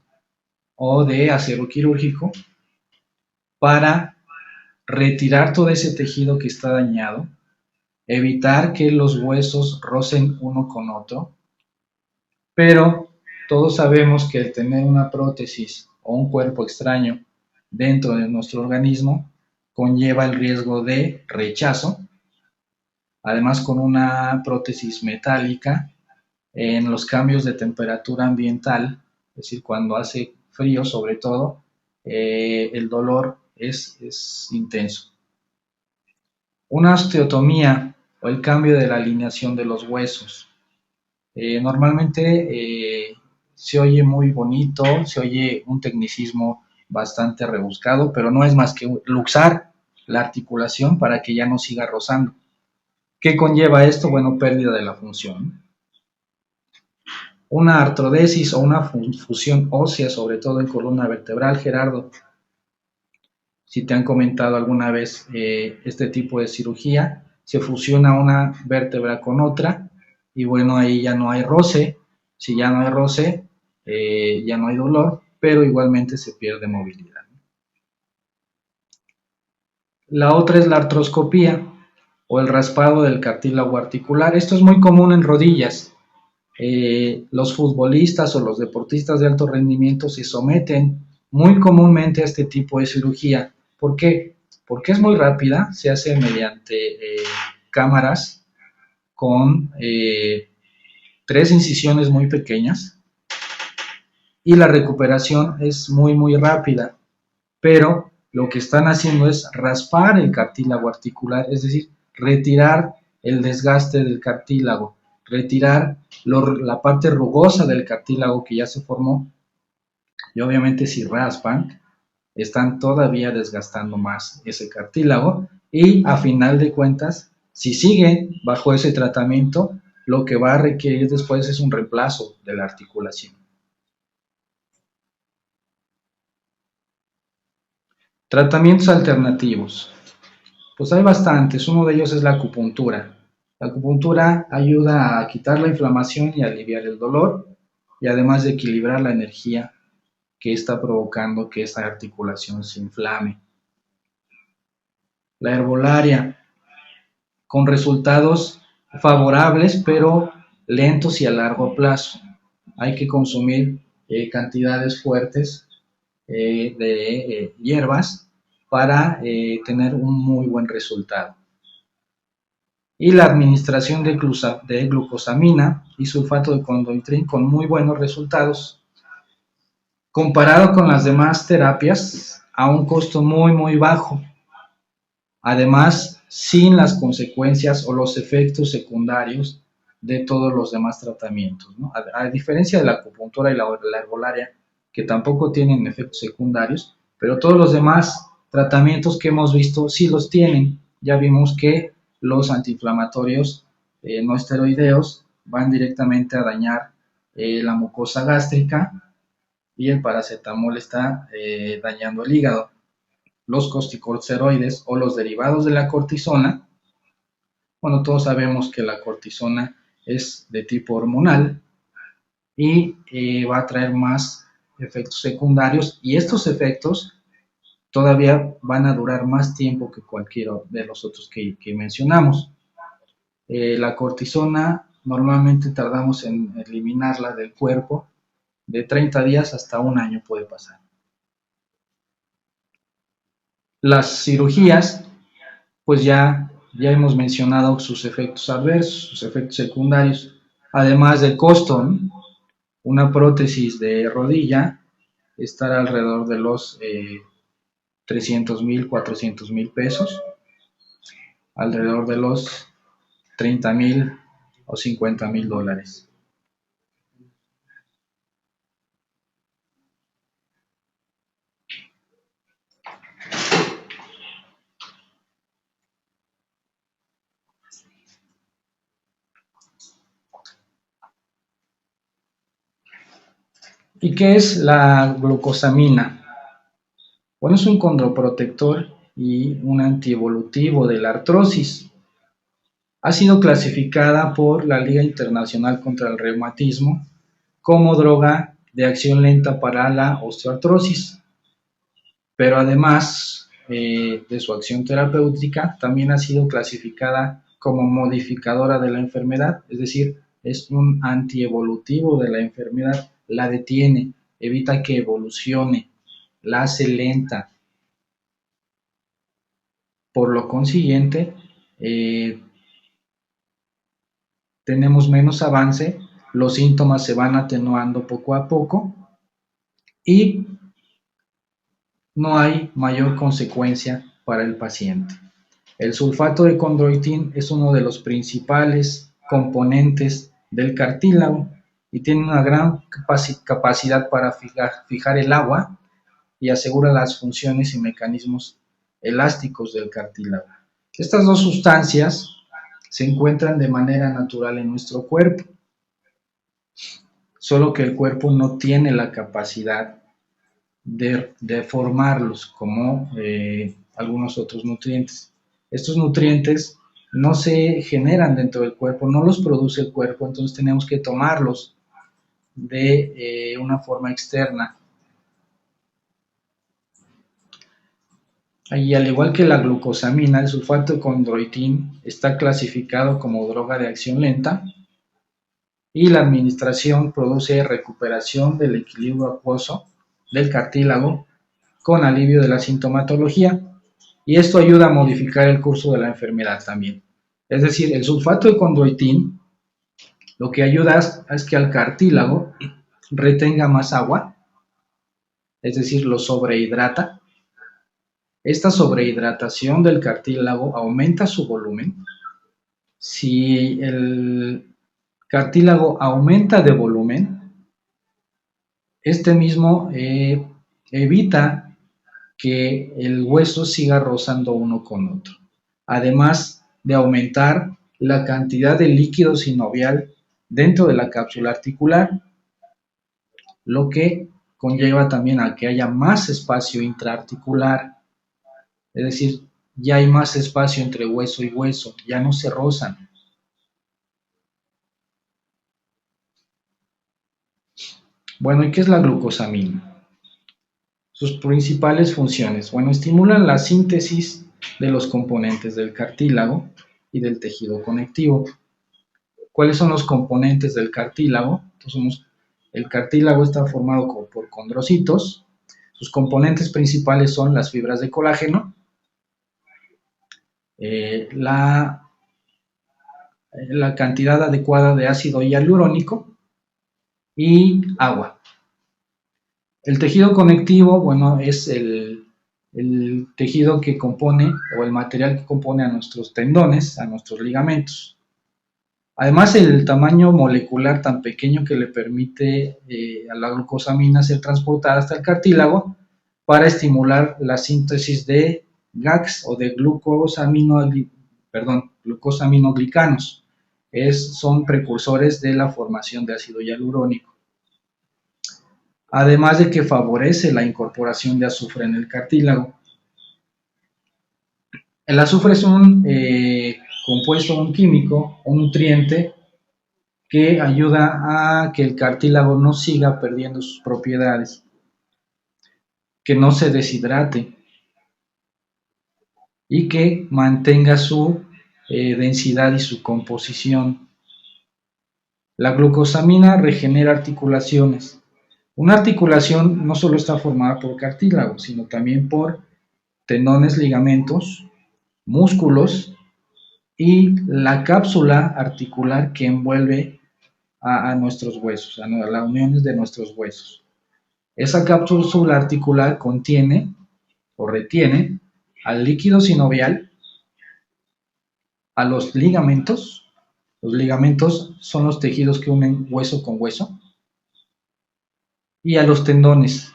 S1: o de acero quirúrgico, para retirar todo ese tejido que está dañado, evitar que los huesos rocen uno con otro, pero todos sabemos que el tener una prótesis o un cuerpo extraño dentro de nuestro organismo conlleva el riesgo de rechazo. Además, con una prótesis metálica, en los cambios de temperatura ambiental, es decir, cuando hace frío sobre todo, el dolor es intenso. Una osteotomía o el cambio de la alineación de los huesos. Normalmente se oye muy bonito, se oye un tecnicismo bastante rebuscado, pero no es más que luxar la articulación para que ya no siga rozando. ¿Qué conlleva esto? Bueno, pérdida de la función. Una artrodesis o una fusión ósea, sobre todo en columna vertebral, Gerardo. Si te han comentado alguna vez este tipo de cirugía, se fusiona una vértebra con otra y bueno, ahí ya no hay roce. Si ya no hay roce, ya no hay dolor, pero igualmente se pierde movilidad. La otra es la artroscopía o el raspado del cartílago articular. Esto es muy común en rodillas. Los futbolistas o los deportistas de alto rendimiento se someten muy comúnmente a este tipo de cirugía. ¿Por qué? Porque es muy rápida, se hace mediante cámaras con 3 incisiones muy pequeñas y la recuperación es muy rápida, pero lo que están haciendo es raspar el cartílago articular, es decir, retirar el desgaste del cartílago, retirar la parte rugosa del cartílago que ya se formó, y obviamente si raspan, están todavía desgastando más ese cartílago, y a final de cuentas, si siguen bajo ese tratamiento, lo que va a requerir después es un reemplazo de la articulación. Tratamientos alternativos. Pues hay bastantes, uno de ellos es la acupuntura. La acupuntura ayuda a quitar la inflamación y aliviar el dolor, y además de equilibrar la energía que está provocando que esta articulación se inflame. La herbolaria, con resultados favorables, pero lentos y a largo plazo. Hay que consumir cantidades fuertes de hierbas para tener un muy buen resultado. Y la administración de glucosamina y sulfato de condroitín con muy buenos resultados, comparado con las demás terapias a un costo muy bajo, además sin las consecuencias o los efectos secundarios de todos los demás tratamientos, ¿no? A diferencia de la acupuntura y la herbolaria, que tampoco tienen efectos secundarios, pero todos los demás tratamientos que hemos visto sí los tienen. Ya vimos que los antiinflamatorios no esteroideos van directamente a dañar la mucosa gástrica y el paracetamol está dañando el hígado. Los corticosteroides o los derivados de la cortisona, bueno, todos sabemos que la cortisona es de tipo hormonal y va a traer más efectos secundarios, y estos efectos todavía van a durar más tiempo que cualquiera de los otros que mencionamos. La cortisona normalmente tardamos en eliminarla del cuerpo de 30 días hasta un año puede pasar. Las cirugías, pues ya hemos mencionado sus efectos adversos, sus efectos secundarios, además del costo, ¿no? Una prótesis de rodilla estará alrededor de los 300,000, 400,000 pesos, alrededor de los 30,000 o 50,000 dólares. ¿Y qué es la glucosamina? Bueno, es un condroprotector y un antievolutivo de la artrosis. Ha sido clasificada por la Liga Internacional contra el Reumatismo como droga de acción lenta para la osteoartrosis, pero además de su acción terapéutica, también ha sido clasificada como modificadora de la enfermedad, es decir, es un antievolutivo de la enfermedad, la detiene, evita que evolucione, la hace lenta. Por lo consiguiente, tenemos menos avance, los síntomas se van atenuando poco a poco y no hay mayor consecuencia para el paciente. El sulfato de condroitín es uno de los principales componentes del cartílago y tiene una gran capacidad para fijar el agua y asegura las funciones y mecanismos elásticos del cartílago. Estas dos sustancias se encuentran de manera natural en nuestro cuerpo, solo que el cuerpo no tiene la capacidad de formarlos como algunos otros nutrientes. Estos nutrientes no se generan dentro del cuerpo, no los produce el cuerpo, entonces tenemos que tomarlos de una forma externa. Y al igual que la glucosamina, el sulfato de condroitín está clasificado como droga de acción lenta y la administración produce recuperación del equilibrio acuoso del cartílago con alivio de la sintomatología, y esto ayuda a modificar el curso de la enfermedad también. Es decir, el sulfato de condroitín lo que ayuda es que al cartílago retenga más agua, es decir, lo sobrehidrata. Esta sobrehidratación del cartílago aumenta su volumen. Si el cartílago aumenta de volumen, este mismo evita que el hueso siga rozando uno con otro, además de aumentar la cantidad de líquido sinovial dentro de la cápsula articular, lo que conlleva también a que haya más espacio intraarticular, es decir, ya hay más espacio entre hueso y hueso, ya no se rozan. Bueno, ¿y qué es la glucosamina? Sus principales funciones, bueno, estimulan la síntesis de los componentes del cartílago y del tejido conectivo. ¿Cuáles son los componentes del cartílago? Entonces, el cartílago está formado por condrocitos. Sus componentes principales son las fibras de colágeno, la cantidad adecuada de ácido hialurónico y agua. El tejido conectivo, bueno, es el tejido que compone o el material que compone a nuestros tendones, a nuestros ligamentos. Además, el tamaño molecular tan pequeño que le permite a la glucosamina ser transportada hasta el cartílago para estimular la síntesis de GAGs o de glucosaminoglicanos. Son precursores de la formación de ácido hialurónico. Además de que favorece la incorporación de azufre en el cartílago. El azufre es un compuesto, un químico, un nutriente que ayuda a que el cartílago no siga perdiendo sus propiedades, que no se deshidrate y que mantenga su densidad y su composición. La glucosamina regenera articulaciones. Una articulación no solo está formada por cartílago, sino también por tendones, ligamentos, músculos y la cápsula articular que envuelve a nuestros huesos, a las uniones de nuestros huesos. Esa cápsula articular contiene o retiene al líquido sinovial, a los ligamentos. Los ligamentos son los tejidos que unen hueso con hueso, y a los tendones.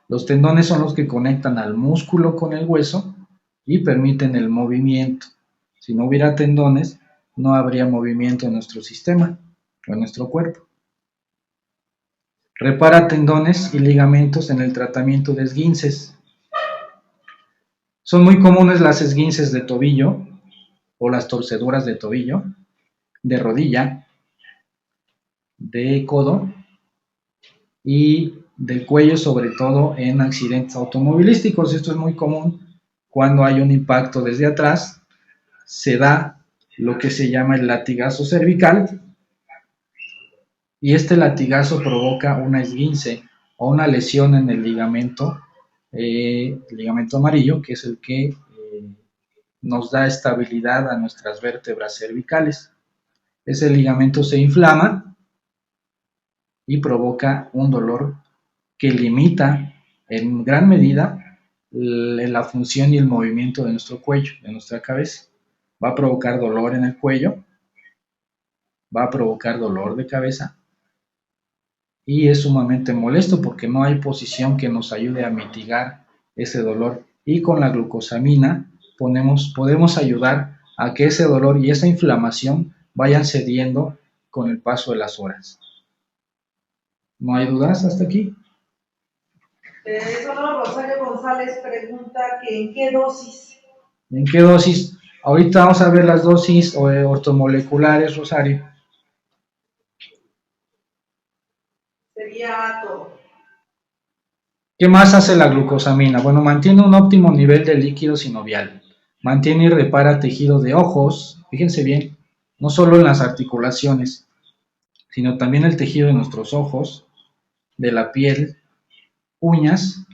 S1: Los tendones son los que conectan al músculo con el hueso y permiten el movimiento. Si no hubiera tendones, no habría movimiento en nuestro sistema o en nuestro cuerpo. Repara tendones y ligamentos en el tratamiento de esguinces. Son muy comunes las esguinces de tobillo o las torceduras de tobillo, de rodilla, de codo y del cuello, sobre todo en accidentes automovilísticos. Esto es muy común cuando hay un impacto desde atrás. Se da lo que se llama el latigazo cervical y este latigazo provoca una esguince o una lesión en el ligamento amarillo, que es el que nos da estabilidad a nuestras vértebras cervicales. Ese ligamento se inflama y provoca un dolor que limita en gran medida la función y el movimiento de nuestro cuello, de nuestra cabeza. Va a provocar dolor en el cuello, va a provocar dolor de cabeza y es sumamente molesto porque no hay posición que nos ayude a mitigar ese dolor, y con la glucosamina podemos ayudar a que ese dolor y esa inflamación vayan cediendo con el paso de las horas. ¿No hay dudas hasta aquí?
S2: Solo Rosario González pregunta que ¿en qué dosis?
S1: ¿En qué dosis? Ahorita vamos a ver las dosis ortomoleculares, Rosario.
S2: Sería todo.
S1: ¿Qué más hace la glucosamina? Bueno, mantiene un óptimo nivel de líquido sinovial, mantiene y repara tejido de ojos, fíjense bien, no solo en las articulaciones, sino también el tejido de nuestros ojos, de la piel, uñas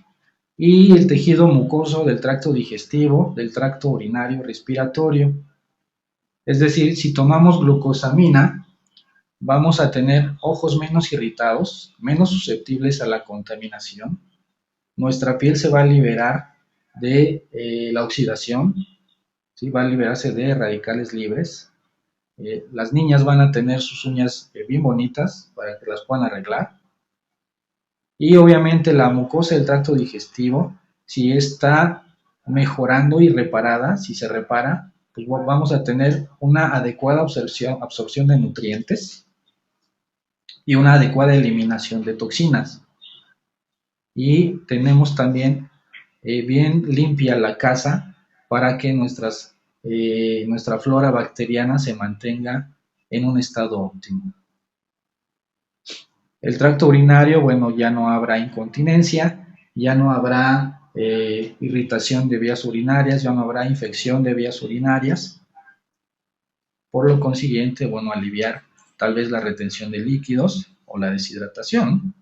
S1: y el tejido mucoso del tracto digestivo, del tracto urinario, respiratorio. Es decir, si tomamos glucosamina, vamos a tener ojos menos irritados, menos susceptibles a la contaminación. Nuestra piel se va a liberar de la oxidación, ¿sí? Va a liberarse de radicales libres. Las niñas van a tener sus uñas bien bonitas para que las puedan arreglar. Y obviamente la mucosa del tracto digestivo, si está mejorando y reparada, si se repara, pues vamos a tener una adecuada absorción de nutrientes y una adecuada eliminación de toxinas. Y tenemos también bien limpia la casa para que nuestra flora bacteriana se mantenga en un estado óptimo. El tracto urinario, bueno, ya no habrá incontinencia, ya no habrá irritación de vías urinarias, ya no habrá infección de vías urinarias. Por lo consiguiente, bueno, aliviar tal vez la retención de líquidos o la deshidratación.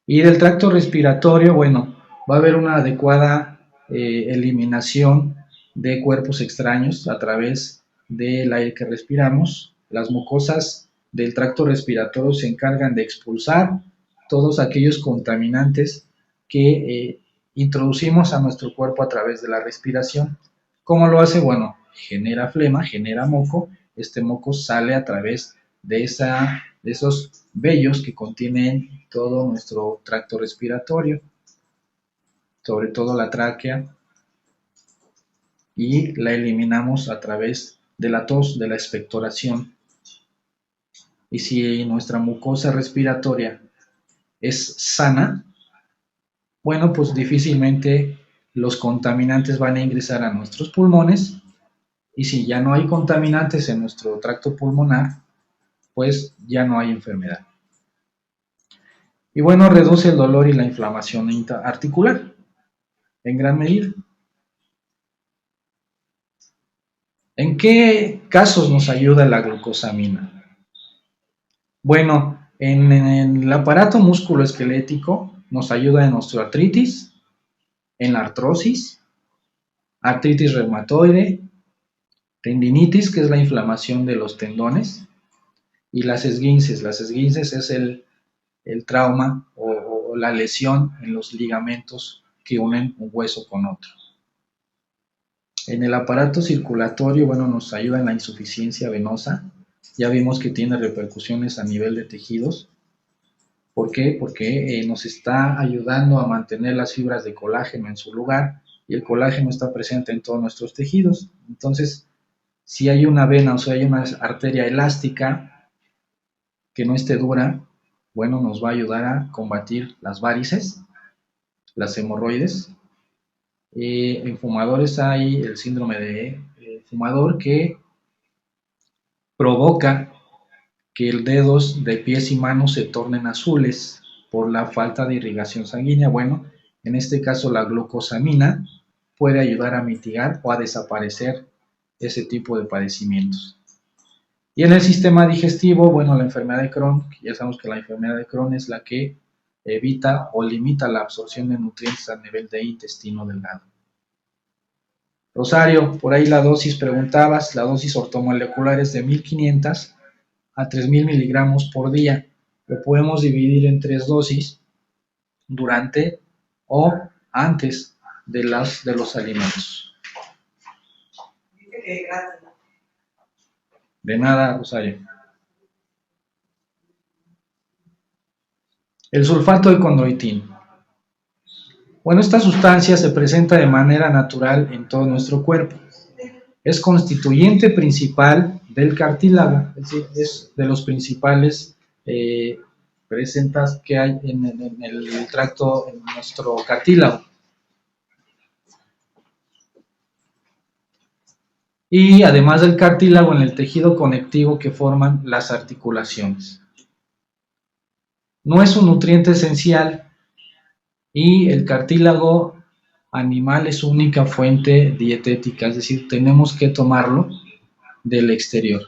S1: Y del tracto respiratorio, bueno, va a haber una adecuada eliminación de cuerpos extraños a través del aire que respiramos. Las mucosas del tracto respiratorio se encargan de expulsar todos aquellos contaminantes que introducimos a nuestro cuerpo a través de la respiración. ¿Cómo lo hace? Bueno, genera flema, genera moco, este moco sale a través de esos vellos que contienen todo nuestro tracto respiratorio, sobre todo la tráquea, y la eliminamos a través de la tos, de la expectoración. Y si nuestra mucosa respiratoria es sana, bueno, pues difícilmente los contaminantes van a ingresar a nuestros pulmones, y si ya no hay contaminantes en nuestro tracto pulmonar, pues ya no hay enfermedad. Y bueno, reduce el dolor y la inflamación articular, en gran medida. ¿En qué casos nos ayuda la glucosamina? Bueno, en el aparato musculoesquelético nos ayuda en osteoartritis, en la artrosis, artritis reumatoide, tendinitis, que es la inflamación de los tendones, y las esguinces. Las esguinces es el trauma o la lesión en los ligamentos que unen un hueso con otro. En el aparato circulatorio, bueno, nos ayuda en la insuficiencia venosa. Ya vimos que tiene repercusiones a nivel de tejidos. ¿Por qué? Porque nos está ayudando a mantener las fibras de colágeno en su lugar, y el colágeno está presente en todos nuestros tejidos. Entonces, si hay una vena o si hay una arteria elástica que no esté dura, bueno, nos va a ayudar a combatir las varices, las hemorroides. En fumadores hay el síndrome de fumador, que provoca que los dedos de pies y manos se tornen azules por la falta de irrigación sanguínea. Bueno, en este caso la glucosamina puede ayudar a mitigar o a desaparecer ese tipo de padecimientos. Y en el sistema digestivo, bueno, la enfermedad de Crohn, ya sabemos que la enfermedad de Crohn es la que evita o limita la absorción de nutrientes a nivel de intestino delgado. Rosario, por ahí la dosis preguntabas, la dosis ortomolecular es de 1500 a 3000 miligramos por día. Lo podemos dividir en 3 dosis durante o antes de los alimentos.
S2: Dice que gracias.
S1: De nada, Rosario. El sulfato de condroitín. Bueno, esta sustancia se presenta de manera natural en todo nuestro cuerpo. Es constituyente principal del cartílago, es decir, es de los principales presentas que hay en el tracto, en nuestro cartílago. Y además del cartílago, en el tejido conectivo que forman las articulaciones. No es un nutriente esencial, y el cartílago animal es su única fuente dietética, es decir, tenemos que tomarlo del exterior.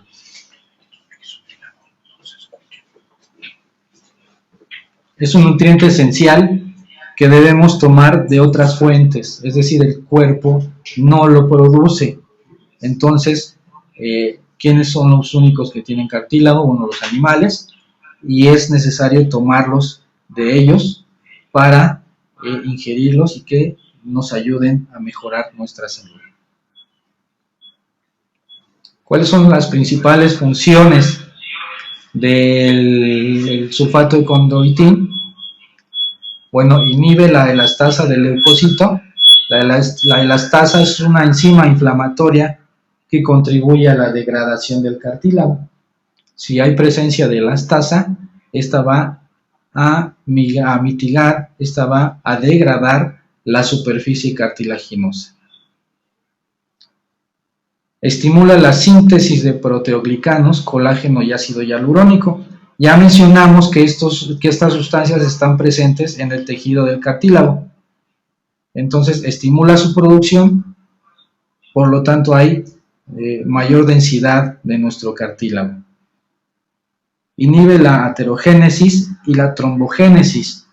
S1: Es un nutriente esencial que debemos tomar de otras fuentes, es decir, el cuerpo no lo produce. Entonces, ¿quiénes son los únicos que tienen cartílago? Bueno, los animales, y es necesario tomarlos de ellos para ingerirlos y que nos ayuden a mejorar nuestra salud. ¿Cuáles son las principales funciones del sulfato de condroitín? Bueno, inhibe la elastasa del leucocito. La elastasa es una enzima inflamatoria que contribuye a la degradación del cartílago. Si hay presencia de elastasa, esta va a mitigar, esta va a degradar la superficie cartilaginosa. Estimula la síntesis de proteoglicanos, colágeno y ácido hialurónico. Ya mencionamos que estas sustancias están presentes en el tejido del cartílago. Entonces, estimula su producción, por lo tanto hay mayor densidad de nuestro cartílago. Inhibe la aterogénesis y la trombogénesis.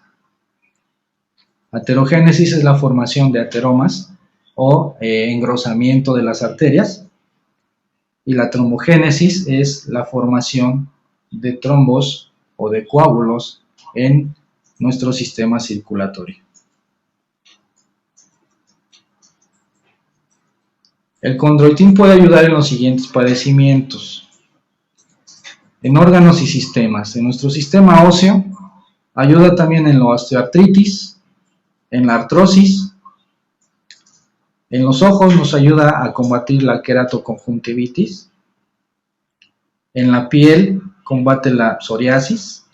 S1: Aterogénesis es la formación de ateromas o engrosamiento de las arterias, y la trombogénesis es la formación de trombos o de coágulos en nuestro sistema circulatorio. El condroitín puede ayudar en los siguientes padecimientos: en órganos y sistemas. En nuestro sistema óseo ayuda también en la osteoartritis, en la artrosis. En los ojos nos ayuda a combatir la queratoconjuntivitis. En la piel combate la psoriasis.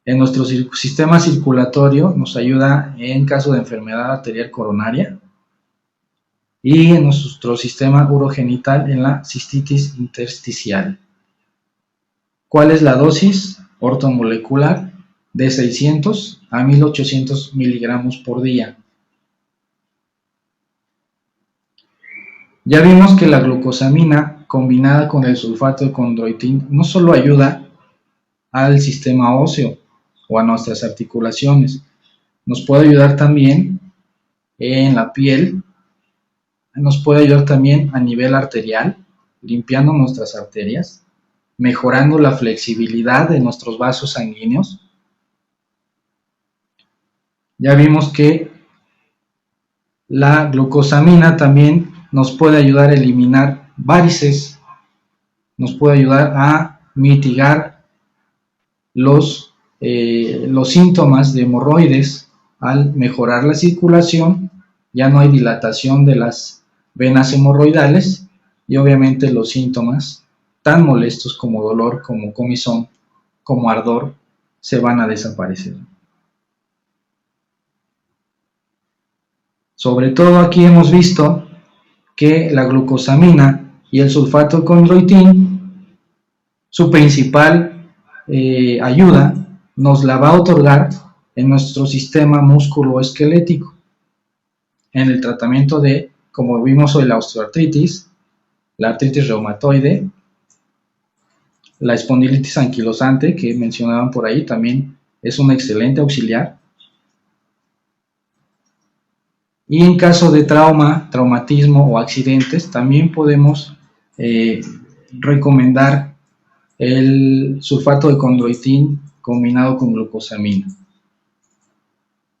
S1: En nuestro sistema circulatorio nos ayuda en caso de enfermedad arterial coronaria. Y en nuestro sistema urogenital en la cistitis intersticial. ¿Cuál es la dosis ortomolecular? De 600 a 1800 miligramos por día. Ya vimos que la glucosamina combinada con el sulfato de condroitín no solo ayuda al sistema óseo o a nuestras articulaciones, nos puede ayudar también en la piel, nos puede ayudar también a nivel arterial, limpiando nuestras arterias, mejorando la flexibilidad de nuestros vasos sanguíneos. Ya vimos que la glucosamina también nos puede ayudar a eliminar varices, nos puede ayudar a mitigar los síntomas de hemorroides. Al mejorar la circulación, ya no hay dilatación de las venas hemorroidales y obviamente los síntomas tan molestos como dolor, como comezón, como ardor, se van a desaparecer. Sobre todo aquí hemos visto que la glucosamina y el sulfato de condroitín, su principal ayuda nos la va a otorgar en nuestro sistema musculoesquelético, en el tratamiento de, como vimos hoy, la osteoartritis, la artritis reumatoide, la espondilitis anquilosante, que mencionaban por ahí, también es un excelente auxiliar. Y en caso de traumatismo o accidentes, también podemos recomendar el sulfato de condroitín combinado con glucosamina.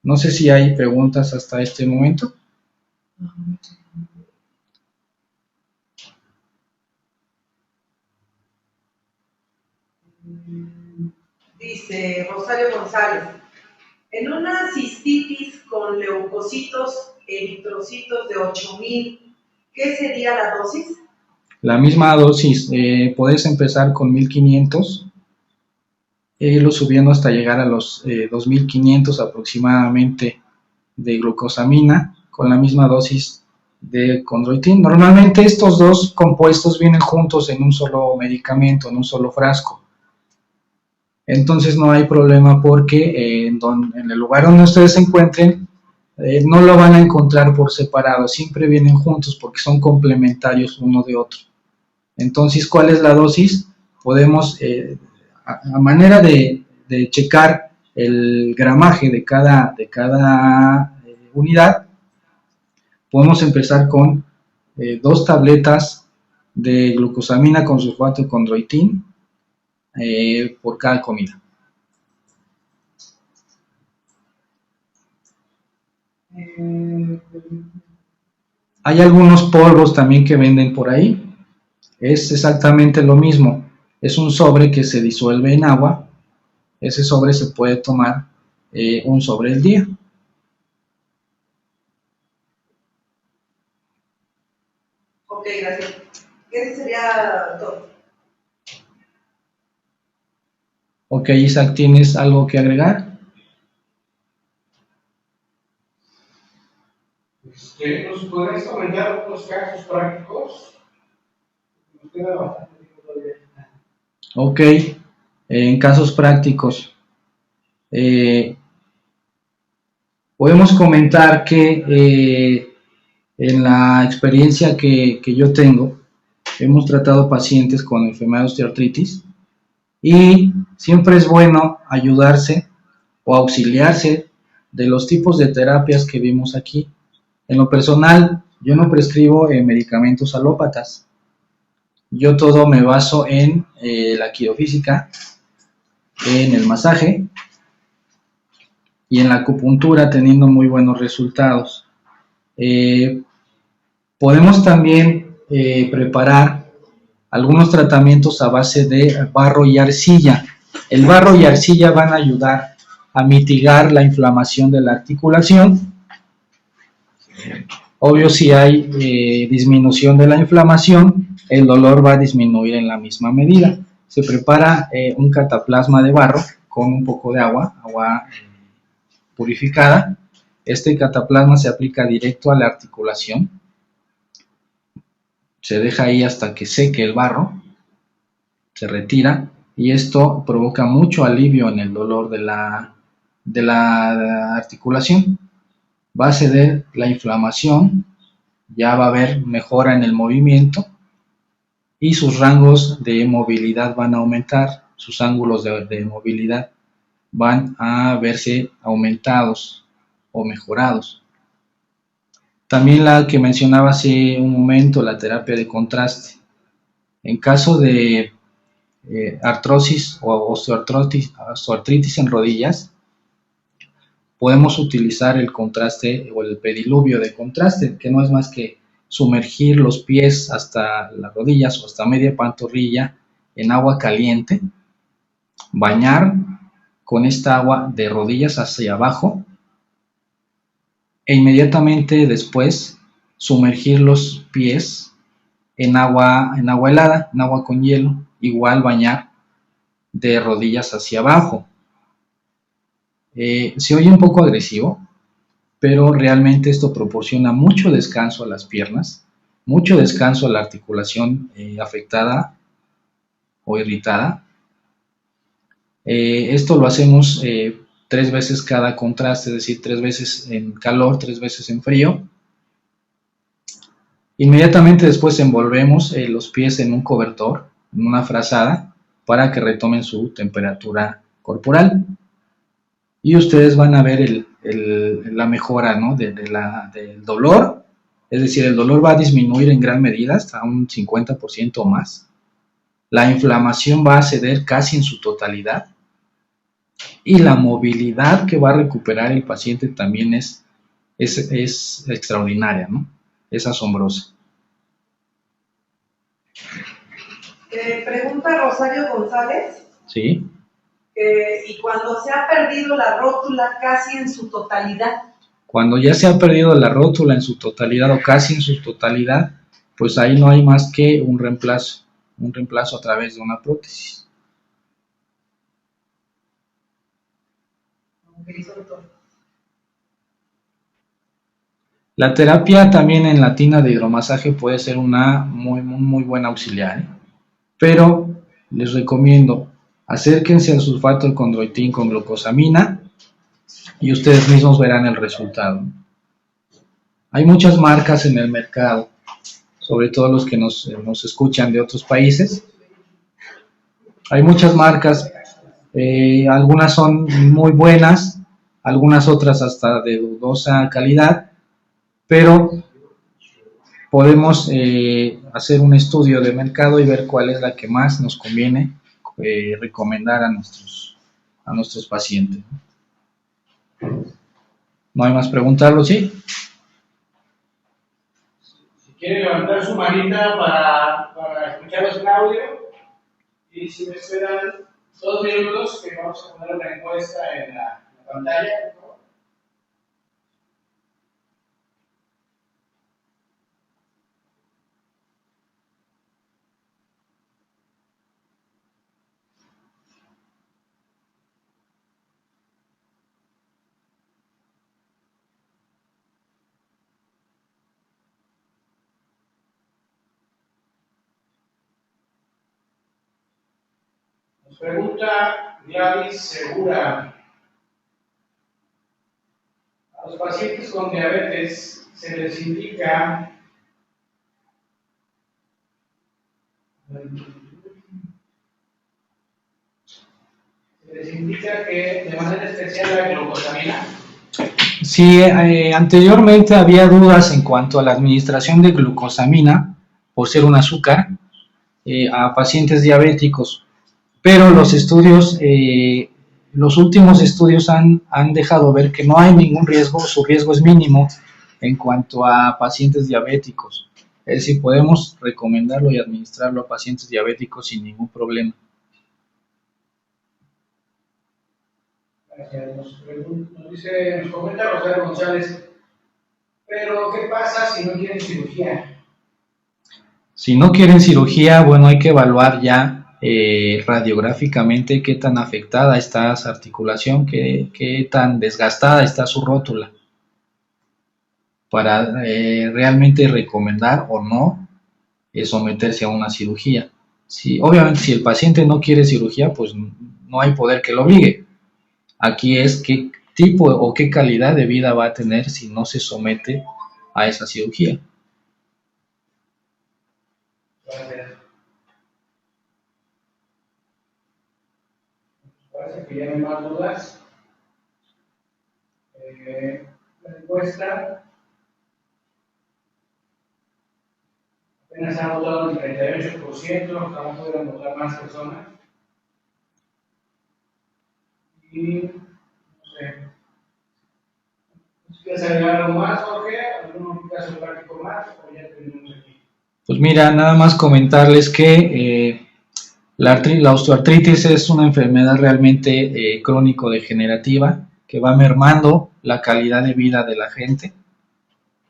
S1: No sé si hay preguntas hasta este momento.
S2: Dice Rosario González, en una cistitis con leucocitos eritrocitos de 8000, ¿qué sería la dosis?
S1: La misma dosis, puedes empezar con 1500, irlo subiendo hasta llegar a los 2500 aproximadamente de glucosamina, con la misma dosis de condroitín. Normalmente estos dos compuestos vienen juntos en un solo medicamento, en un solo frasco. Entonces no hay problema porque en el lugar donde ustedes se encuentren no lo van a encontrar por separado, siempre vienen juntos porque son complementarios uno de otro. Entonces, ¿cuál es la dosis? Podemos, a manera de checar el gramaje de cada unidad, podemos empezar con 2 tabletas de glucosamina con sulfato de condroitín por cada comida. Hay algunos polvos también que venden por ahí. Es exactamente lo mismo. Es un sobre que se disuelve en agua. Ese sobre se puede tomar un sobre al día.
S2: Ok, gracias. Ese sería todo.
S1: Ok, Isaac, ¿tienes algo que agregar?
S3: ¿Nos podrías comentar otros casos prácticos? Nos queda bastante tiempo todavía.
S1: Ok, en casos prácticos. Podemos comentar que en la experiencia que yo tengo, hemos tratado pacientes con enfermedad de osteoartritis y siempre es bueno ayudarse o auxiliarse de los tipos de terapias que vimos aquí. En lo personal, yo no prescribo medicamentos alópatas. Yo todo me baso en la quiropráctica, en el masaje y en la acupuntura, teniendo muy buenos resultados. Podemos también preparar algunos tratamientos a base de barro y arcilla. El barro y arcilla van a ayudar a mitigar la inflamación de la articulación. Obvio, si hay disminución de la inflamación, el dolor va a disminuir en la misma medida. Se prepara un cataplasma de barro con un poco de agua purificada. Este cataplasma se aplica directo a la articulación. Se deja ahí hasta que seque el barro, se retira y esto provoca mucho alivio en el dolor de la articulación. Va a ceder la inflamación, ya va a haber mejora en el movimiento y sus rangos de movilidad van a aumentar, sus ángulos de movilidad van a verse aumentados o mejorados. También la que mencionaba hace un momento, la terapia de contraste. En caso de artrosis o osteoartritis en rodillas, podemos utilizar el contraste o el pediluvio de contraste, que no es más que sumergir los pies hasta las rodillas o hasta media pantorrilla en agua caliente, bañar con esta agua de rodillas hacia abajo e inmediatamente después sumergir los pies en agua helada, en agua con hielo, igual bañar de rodillas hacia abajo. Se oye un poco agresivo, pero realmente esto proporciona mucho descanso a las piernas, mucho descanso a la articulación afectada o irritada. Esto lo hacemos 3 veces cada contraste, es decir, 3 veces en calor, 3 veces en frío. Inmediatamente después envolvemos los pies en un cobertor, en una frazada, para que retomen su temperatura corporal. Y ustedes van a ver la mejora, ¿no? del dolor, es decir, el dolor va a disminuir en gran medida, hasta un 50% o más. La inflamación va a ceder casi en su totalidad. Y la movilidad que va a recuperar el paciente también es extraordinaria, ¿no? Es asombrosa.
S2: Pregunta Rosario González.
S1: Sí.
S2: Y cuando se ha perdido la rótula casi en su totalidad.
S1: Cuando ya se ha perdido la rótula en su totalidad o casi en su totalidad, pues ahí no hay más que un reemplazo a través de una prótesis. La terapia también en la tina de hidromasaje puede ser una muy buena auxiliar, pero les recomiendo acérquense al sulfato de condroitín con glucosamina y ustedes mismos verán el resultado. Hay muchas marcas en el mercado, sobre todo los que nos escuchan de otros países. Hay muchas marcas, algunas son muy buenas, algunas otras hasta de dudosa calidad, pero podemos hacer un estudio de mercado y ver cuál es la que más nos conviene recomendar a nuestros pacientes. ¿No hay más preguntas, sí?
S3: Si quieren levantar su manita para escucharlos en audio, y si me esperan 2 minutos, que vamos a poner una encuesta en la pantalla, por favor. Nos pregunta Gladys Segura. A los pacientes con diabetes se les indica que de manera especial la glucosamina.
S1: Sí, anteriormente había dudas en cuanto a la administración de glucosamina, por ser un azúcar, a pacientes diabéticos, pero los últimos estudios han dejado ver que no hay ningún riesgo, su riesgo es mínimo en cuanto a pacientes diabéticos. Es decir, podemos recomendarlo y administrarlo a pacientes diabéticos sin ningún problema.
S3: Gracias. Nos comenta Rosario González, pero ¿qué pasa si no quieren cirugía?
S1: Si no quieren cirugía, bueno, hay que evaluar ya radiográficamente qué tan afectada está esa articulación, qué tan desgastada está su rótula, para realmente recomendar o no someterse a una cirugía. Obviamente, si el paciente no quiere cirugía, pues no hay poder que lo obligue. Aquí es qué tipo o qué calidad de vida va a tener si no se somete a esa cirugía.
S3: Gracias. Parece que ya no hay más dudas. La encuesta apenas ha votado el 38%, ojalá pudieran votar más personas. Y no sé, ¿quieres agregar algo más, Jorge? ¿Algún caso práctico más? ¿O ya terminamos aquí?
S1: Pues mira, nada más comentarles que la osteoartritis es una enfermedad realmente crónico-degenerativa que va mermando la calidad de vida de la gente,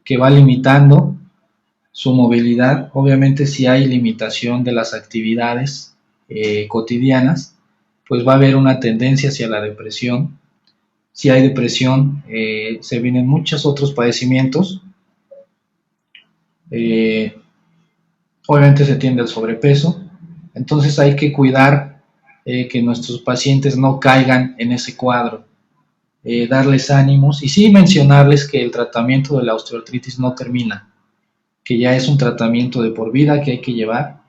S1: que va limitando su movilidad. Obviamente, si hay limitación de las actividades cotidianas, pues va a haber una tendencia hacia la depresión. Si hay depresión, se vienen muchos otros padecimientos. Obviamente se tiende al sobrepeso, entonces hay que cuidar que nuestros pacientes no caigan en ese cuadro, darles ánimos y sí mencionarles que el tratamiento de la osteoartritis no termina, que ya es un tratamiento de por vida que hay que llevar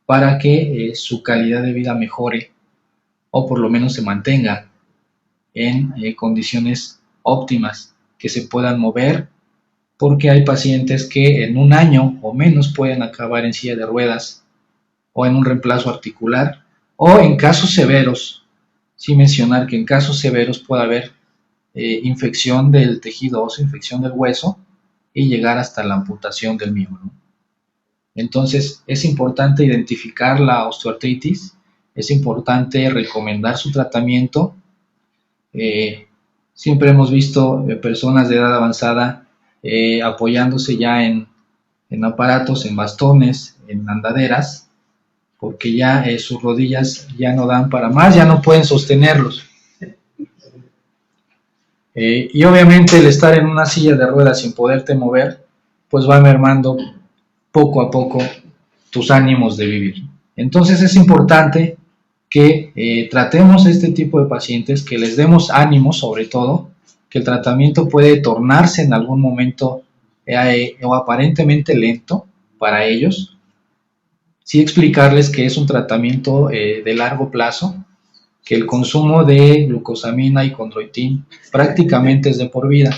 S1: para que su calidad de vida mejore o por lo menos se mantenga en condiciones óptimas, que se puedan mover, porque hay pacientes que en un año o menos pueden acabar en silla de ruedas o en un reemplazo articular, o en casos severos, sin mencionar que en casos severos puede haber infección del tejido óseo, infección del hueso, y llegar hasta la amputación del miembro. Entonces, es importante identificar la osteoartritis, es importante recomendar su tratamiento. Siempre hemos visto personas de edad avanzada apoyándose ya en aparatos, en bastones, en andaderas, porque ya sus rodillas ya no dan para más, ya no pueden sostenerlos. Y obviamente el estar en una silla de ruedas sin poderte mover, pues va mermando poco a poco tus ánimos de vivir. Entonces es importante que tratemos este tipo de pacientes, que les demos ánimo sobre todo, que el tratamiento puede tornarse en algún momento o aparentemente lento para ellos. Sí explicarles que es un tratamiento de largo plazo, que el consumo de glucosamina y condroitin prácticamente es de por vida.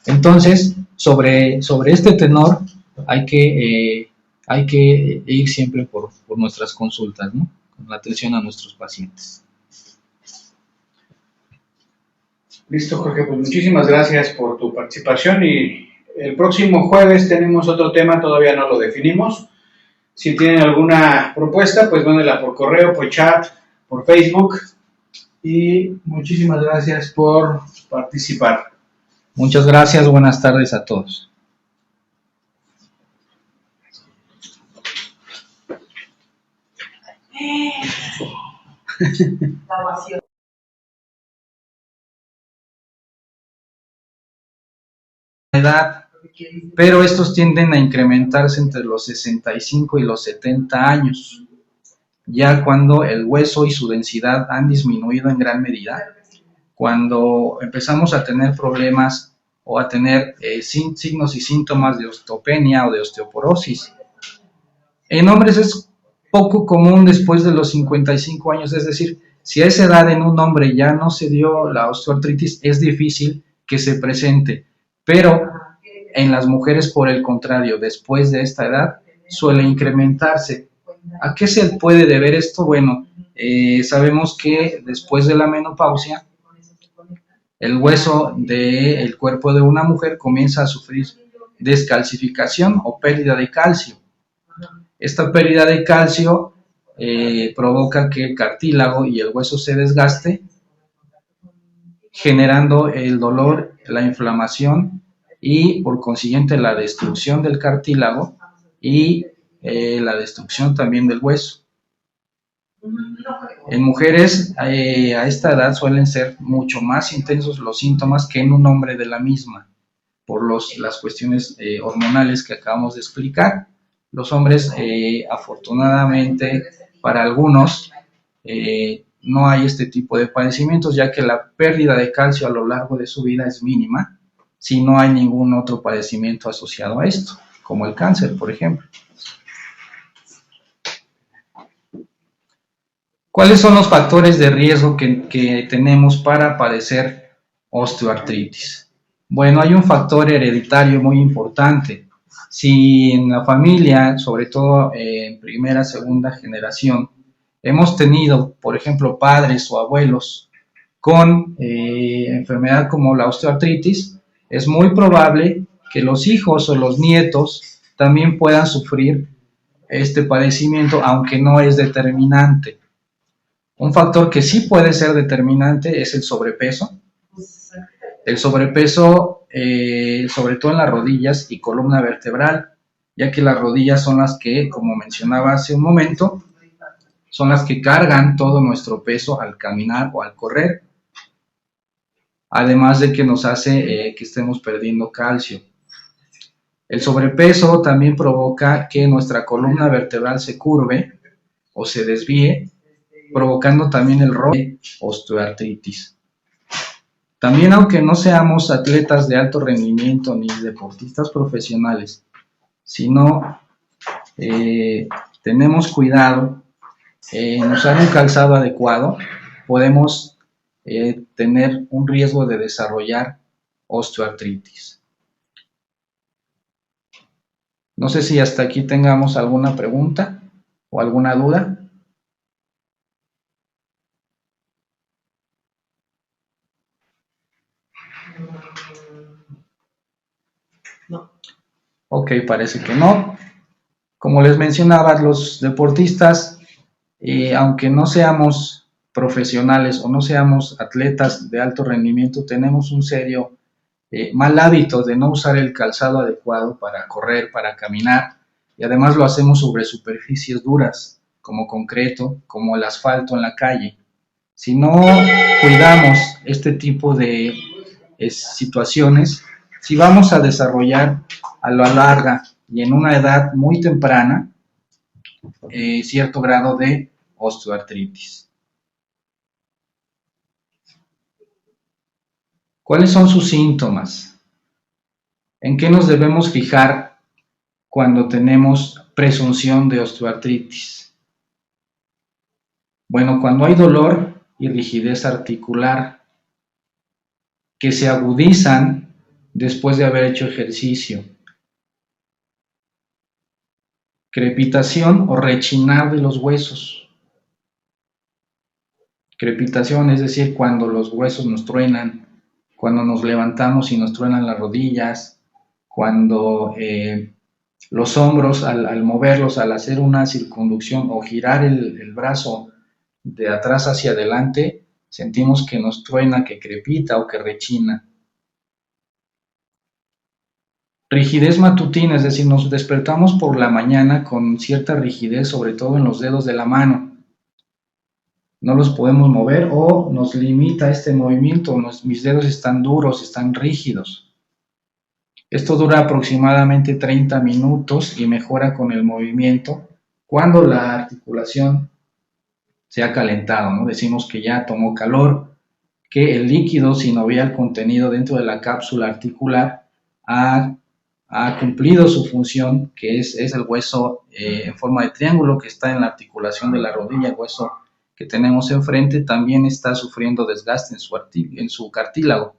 S1: Entonces, sobre este tenor hay que ir siempre por nuestras consultas, ¿no? Con la atención a nuestros pacientes.
S3: Listo, Jorge, pues muchísimas gracias por tu participación y el próximo jueves tenemos otro tema, todavía no lo definimos. Si tienen alguna propuesta, pues mándenla por correo, por chat, por Facebook. Y muchísimas gracias por participar.
S1: Muchas gracias, buenas tardes a todos. Edad, pero estos tienden a incrementarse entre los 65 y los 70 años, ya cuando el hueso y su densidad han disminuido en gran medida, cuando empezamos a tener problemas o a tener signos y síntomas de osteopenia o de osteoporosis. En hombres es poco común después de los 55 años, es decir, si a esa edad en un hombre ya no se dio la osteoartritis, es difícil que se presente, pero en las mujeres, por el contrario, después de esta edad, suele incrementarse. ¿A qué se puede deber esto? Bueno, sabemos que después de la menopausia, el hueso del cuerpo de una mujer comienza a sufrir descalcificación o pérdida de calcio. Esta pérdida de calcio provoca que el cartílago y el hueso se desgaste, generando el dolor, la inflamación y por consiguiente la destrucción del cartílago y la destrucción también del hueso. En mujeres a esta edad suelen ser mucho más intensos los síntomas que en un hombre de la misma, por las cuestiones hormonales que acabamos de explicar. Los hombres, afortunadamente, para algunos, no hay este tipo de padecimientos, ya que la pérdida de calcio a lo largo de su vida es mínima, si no hay ningún otro padecimiento asociado a esto, como el cáncer, por ejemplo. ¿Cuáles son los factores de riesgo que tenemos para padecer osteoartritis? Bueno, hay un factor hereditario muy importante. Si en la familia, sobre todo en primera, segunda generación, hemos tenido, por ejemplo, padres o abuelos con enfermedad como la osteoartritis, es muy probable que los hijos o los nietos también puedan sufrir este padecimiento, aunque no es determinante. Un factor que sí puede ser determinante es el sobrepeso. El sobrepeso, sobre todo en las rodillas y columna vertebral, ya que las rodillas son las que, como mencionaba hace un momento, son las que cargan todo nuestro peso al caminar o al correr, además de que nos hace que estemos perdiendo calcio. El sobrepeso también provoca que nuestra columna vertebral se curve o se desvíe, provocando también el roce de osteoartritis. También, aunque no seamos atletas de alto rendimiento ni deportistas profesionales, si no tenemos cuidado en usar un calzado adecuado, podemos tener un riesgo de desarrollar osteoartritis. No sé si hasta aquí tengamos alguna pregunta o alguna duda.
S2: No.
S1: Ok, parece que no. Como les mencionaba, los deportistas, aunque no seamos profesionales o no seamos atletas de alto rendimiento, tenemos un serio mal hábito de no usar el calzado adecuado para correr, para caminar, y además lo hacemos sobre superficies duras, como concreto, como el asfalto en la calle. Si no cuidamos este tipo de situaciones, si vamos a desarrollar a la larga y en una edad muy temprana cierto grado de osteoartritis. ¿Cuáles son sus síntomas? ¿En qué nos debemos fijar cuando tenemos presunción de osteoartritis? Bueno, cuando hay dolor y rigidez articular que se agudizan después de haber hecho ejercicio, crepitación o rechinar de los huesos. Crepitación, es decir, cuando los huesos nos truenan, cuando nos levantamos y nos truenan las rodillas, cuando los hombros al moverlos, al hacer una circunducción o girar el brazo de atrás hacia adelante, sentimos que nos truena, que crepita o que rechina. Rigidez matutina, es decir, nos despertamos por la mañana con cierta rigidez, sobre todo en los dedos de la mano. No los podemos mover o nos limita este movimiento, mis dedos están duros, están rígidos. Esto dura aproximadamente 30 minutos y mejora con el movimiento cuando la articulación se ha calentado, ¿no? Decimos que ya tomó calor, que el líquido sinovial contenido dentro de la cápsula articular ha cumplido su función, que es el hueso en forma de triángulo que está en la articulación de la rodilla, el hueso que tenemos enfrente, también está sufriendo desgaste en su cartílago.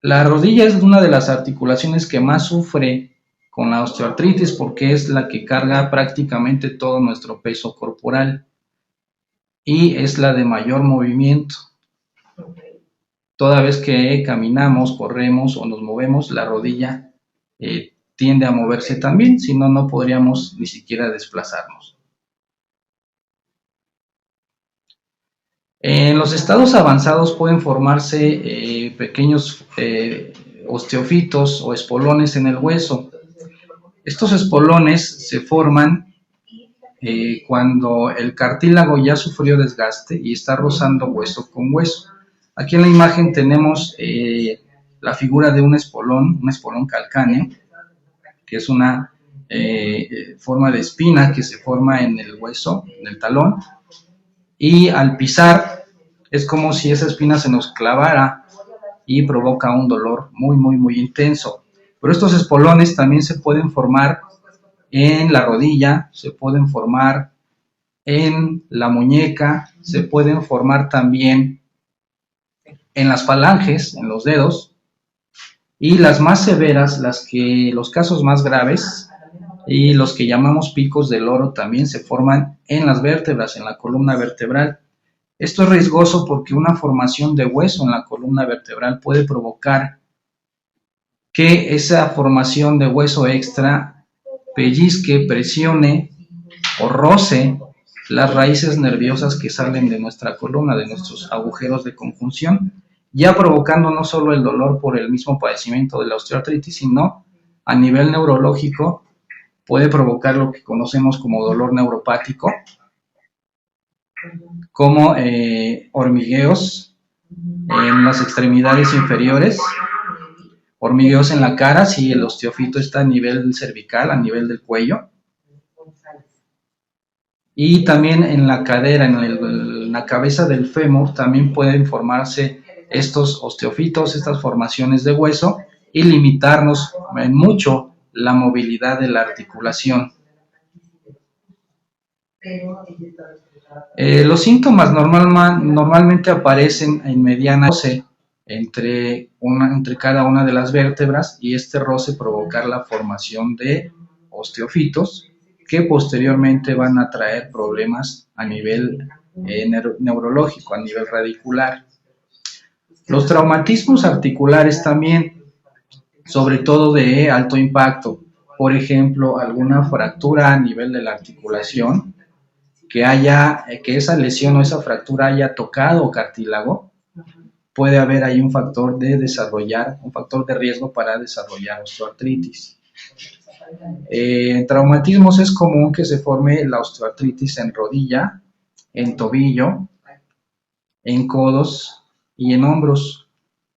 S1: La rodilla es una de las articulaciones que más sufre con la osteoartritis porque es la que carga prácticamente todo nuestro peso corporal y es la de mayor movimiento. Toda vez que caminamos, corremos o nos movemos, la rodilla tiende a moverse también, si no, no podríamos ni siquiera desplazarnos. En los estados avanzados pueden formarse pequeños osteofitos o espolones en el hueso. Estos espolones se forman cuando el cartílago ya sufrió desgaste y está rozando hueso con hueso. Aquí en la imagen tenemos la figura de un espolón calcáneo, que es una forma de espina que se forma en el hueso, en el talón, y al pisar es como si esa espina se nos clavara y provoca un dolor muy intenso. Pero estos espolones también se pueden formar en la rodilla, se pueden formar en la muñeca, se pueden formar también en las falanges, en los dedos, y las más severas, los casos más graves y los que llamamos picos de loro también se forman en las vértebras, en la columna vertebral. Esto es riesgoso porque una formación de hueso en la columna vertebral puede provocar que esa formación de hueso extra pellizque, presione o roce las raíces nerviosas que salen de nuestra columna, de nuestros agujeros de conjunción, ya provocando no solo el dolor por el mismo padecimiento de la osteoartritis, sino a nivel neurológico puede provocar lo que conocemos como dolor neuropático, como hormigueos en las extremidades inferiores, hormigueos en la cara si el osteofito está a nivel cervical, a nivel del cuello, y también en la cadera, en la cabeza del fémur también pueden formarse estos osteofitos, estas formaciones de hueso, y limitarnos en mucho la movilidad de la articulación. Los síntomas normalmente aparecen en mediana roce entre cada una de las vértebras, y este roce provocar la formación de osteofitos que posteriormente van a traer problemas a nivel neurológico, a nivel radicular. Los traumatismos articulares también, sobre todo de alto impacto, por ejemplo, alguna fractura a nivel de la articulación, que esa lesión o esa fractura haya tocado cartílago, puede haber ahí un factor de riesgo para desarrollar osteoartritis. En traumatismos es común que se forme la osteoartritis en rodilla, en tobillo, en codos y en hombros.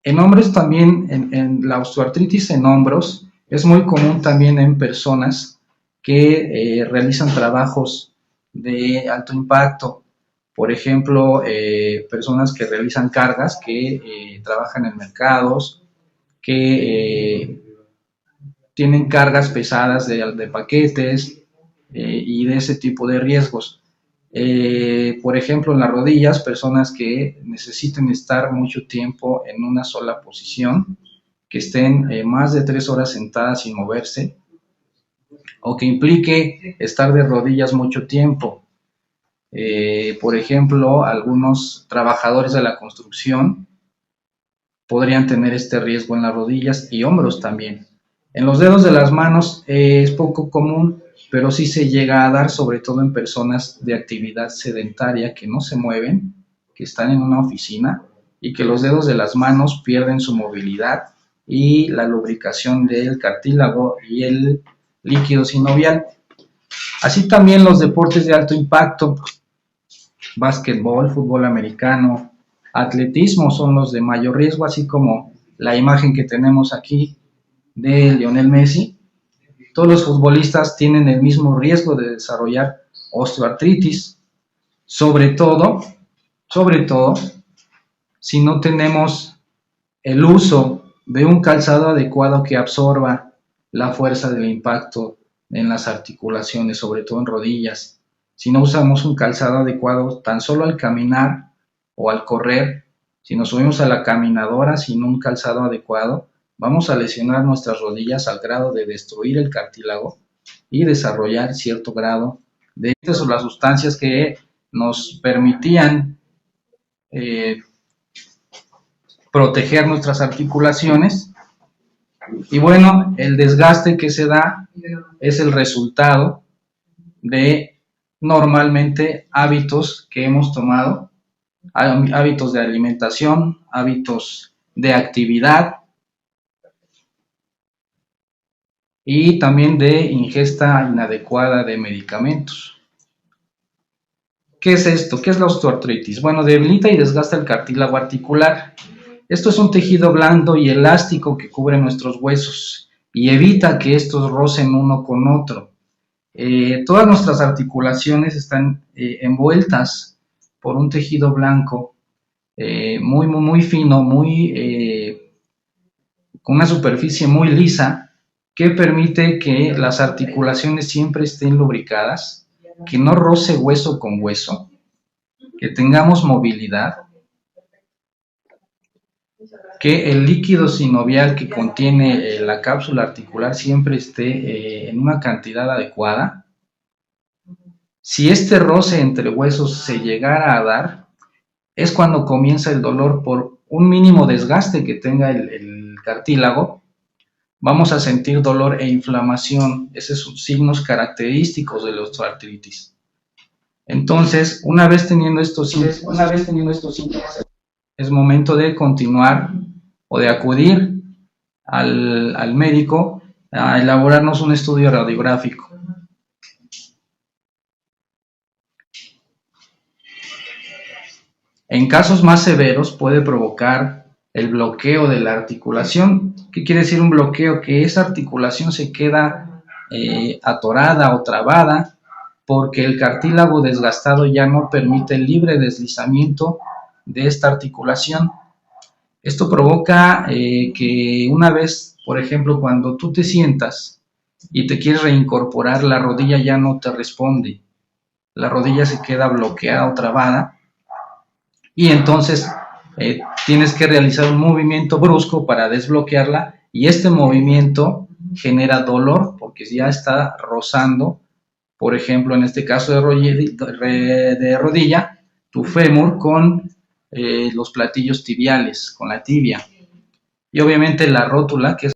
S1: En hombres también, en la osteoartritis en hombros es muy común también en personas que realizan trabajos de alto impacto. Por ejemplo, personas que realizan cargas, que trabajan en mercados, que tienen cargas pesadas de paquetes y de ese tipo de riesgos. Por ejemplo, en las rodillas, personas que necesiten estar mucho tiempo en una sola posición, que estén más de 3 horas sentadas sin moverse, o que implique estar de rodillas mucho tiempo. Por ejemplo, algunos trabajadores de la construcción podrían tener este riesgo en las rodillas y hombros también. En los dedos de las manos es poco común, pero sí se llega a dar, sobre todo en personas de actividad sedentaria que no se mueven, que están en una oficina y que los dedos de las manos pierden su movilidad y la lubricación del cartílago y el líquido sinovial. Así también los deportes de alto impacto, básquetbol, fútbol americano, atletismo son los de mayor riesgo, así como la imagen que tenemos aquí de Lionel Messi. Todos los futbolistas tienen el mismo riesgo de desarrollar osteoartritis, sobre todo, si no tenemos el uso de un calzado adecuado que absorba la fuerza del impacto en las articulaciones, sobre todo en rodillas. Si no usamos un calzado adecuado tan solo al caminar o al correr, si nos subimos a la caminadora sin un calzado adecuado, vamos a lesionar nuestras rodillas al grado de destruir el cartílago y desarrollar cierto grado de estas las sustancias que nos permitían proteger nuestras articulaciones, Y bueno, el desgaste que se da es el resultado de normalmente hábitos que hemos tomado, hábitos de alimentación, hábitos de actividad y también de ingesta inadecuada de medicamentos. ¿Qué es esto? ¿Qué es la osteoartritis? Bueno, debilita y desgasta el cartílago articular. Esto es un tejido blando y elástico que cubre nuestros huesos y evita que estos rocen uno con otro. Todas nuestras articulaciones están envueltas por un tejido blanco muy fino, con una superficie muy lisa que permite que las articulaciones siempre estén lubricadas, que no roce hueso con hueso, que tengamos movilidad, que el líquido sinovial que contiene la cápsula articular siempre esté en una cantidad adecuada. Si este roce entre huesos se llegara a dar, es cuando comienza el dolor por un mínimo desgaste que tenga el cartílago. Vamos a sentir dolor e inflamación, esos son signos característicos de la osteoartritis. Entonces, una vez teniendo estos síntomas, es momento de continuar o de acudir al médico a elaborarnos un estudio radiográfico. En casos más severos puede provocar el bloqueo de la articulación. ¿Qué quiere decir un bloqueo? Que esa articulación se queda atorada o trabada porque el cartílago desgastado ya no permite el libre deslizamiento de esta articulación. Esto provoca que una vez, por ejemplo, cuando tú te sientas y te quieres reincorporar, la rodilla ya no te responde. La rodilla se queda bloqueada o trabada y entonces tienes que realizar un movimiento brusco para desbloquearla y este movimiento genera dolor porque ya está rozando, por ejemplo, en este caso de rodilla, tu fémur con los platillos tibiales, con la tibia. Y obviamente la rótula, que es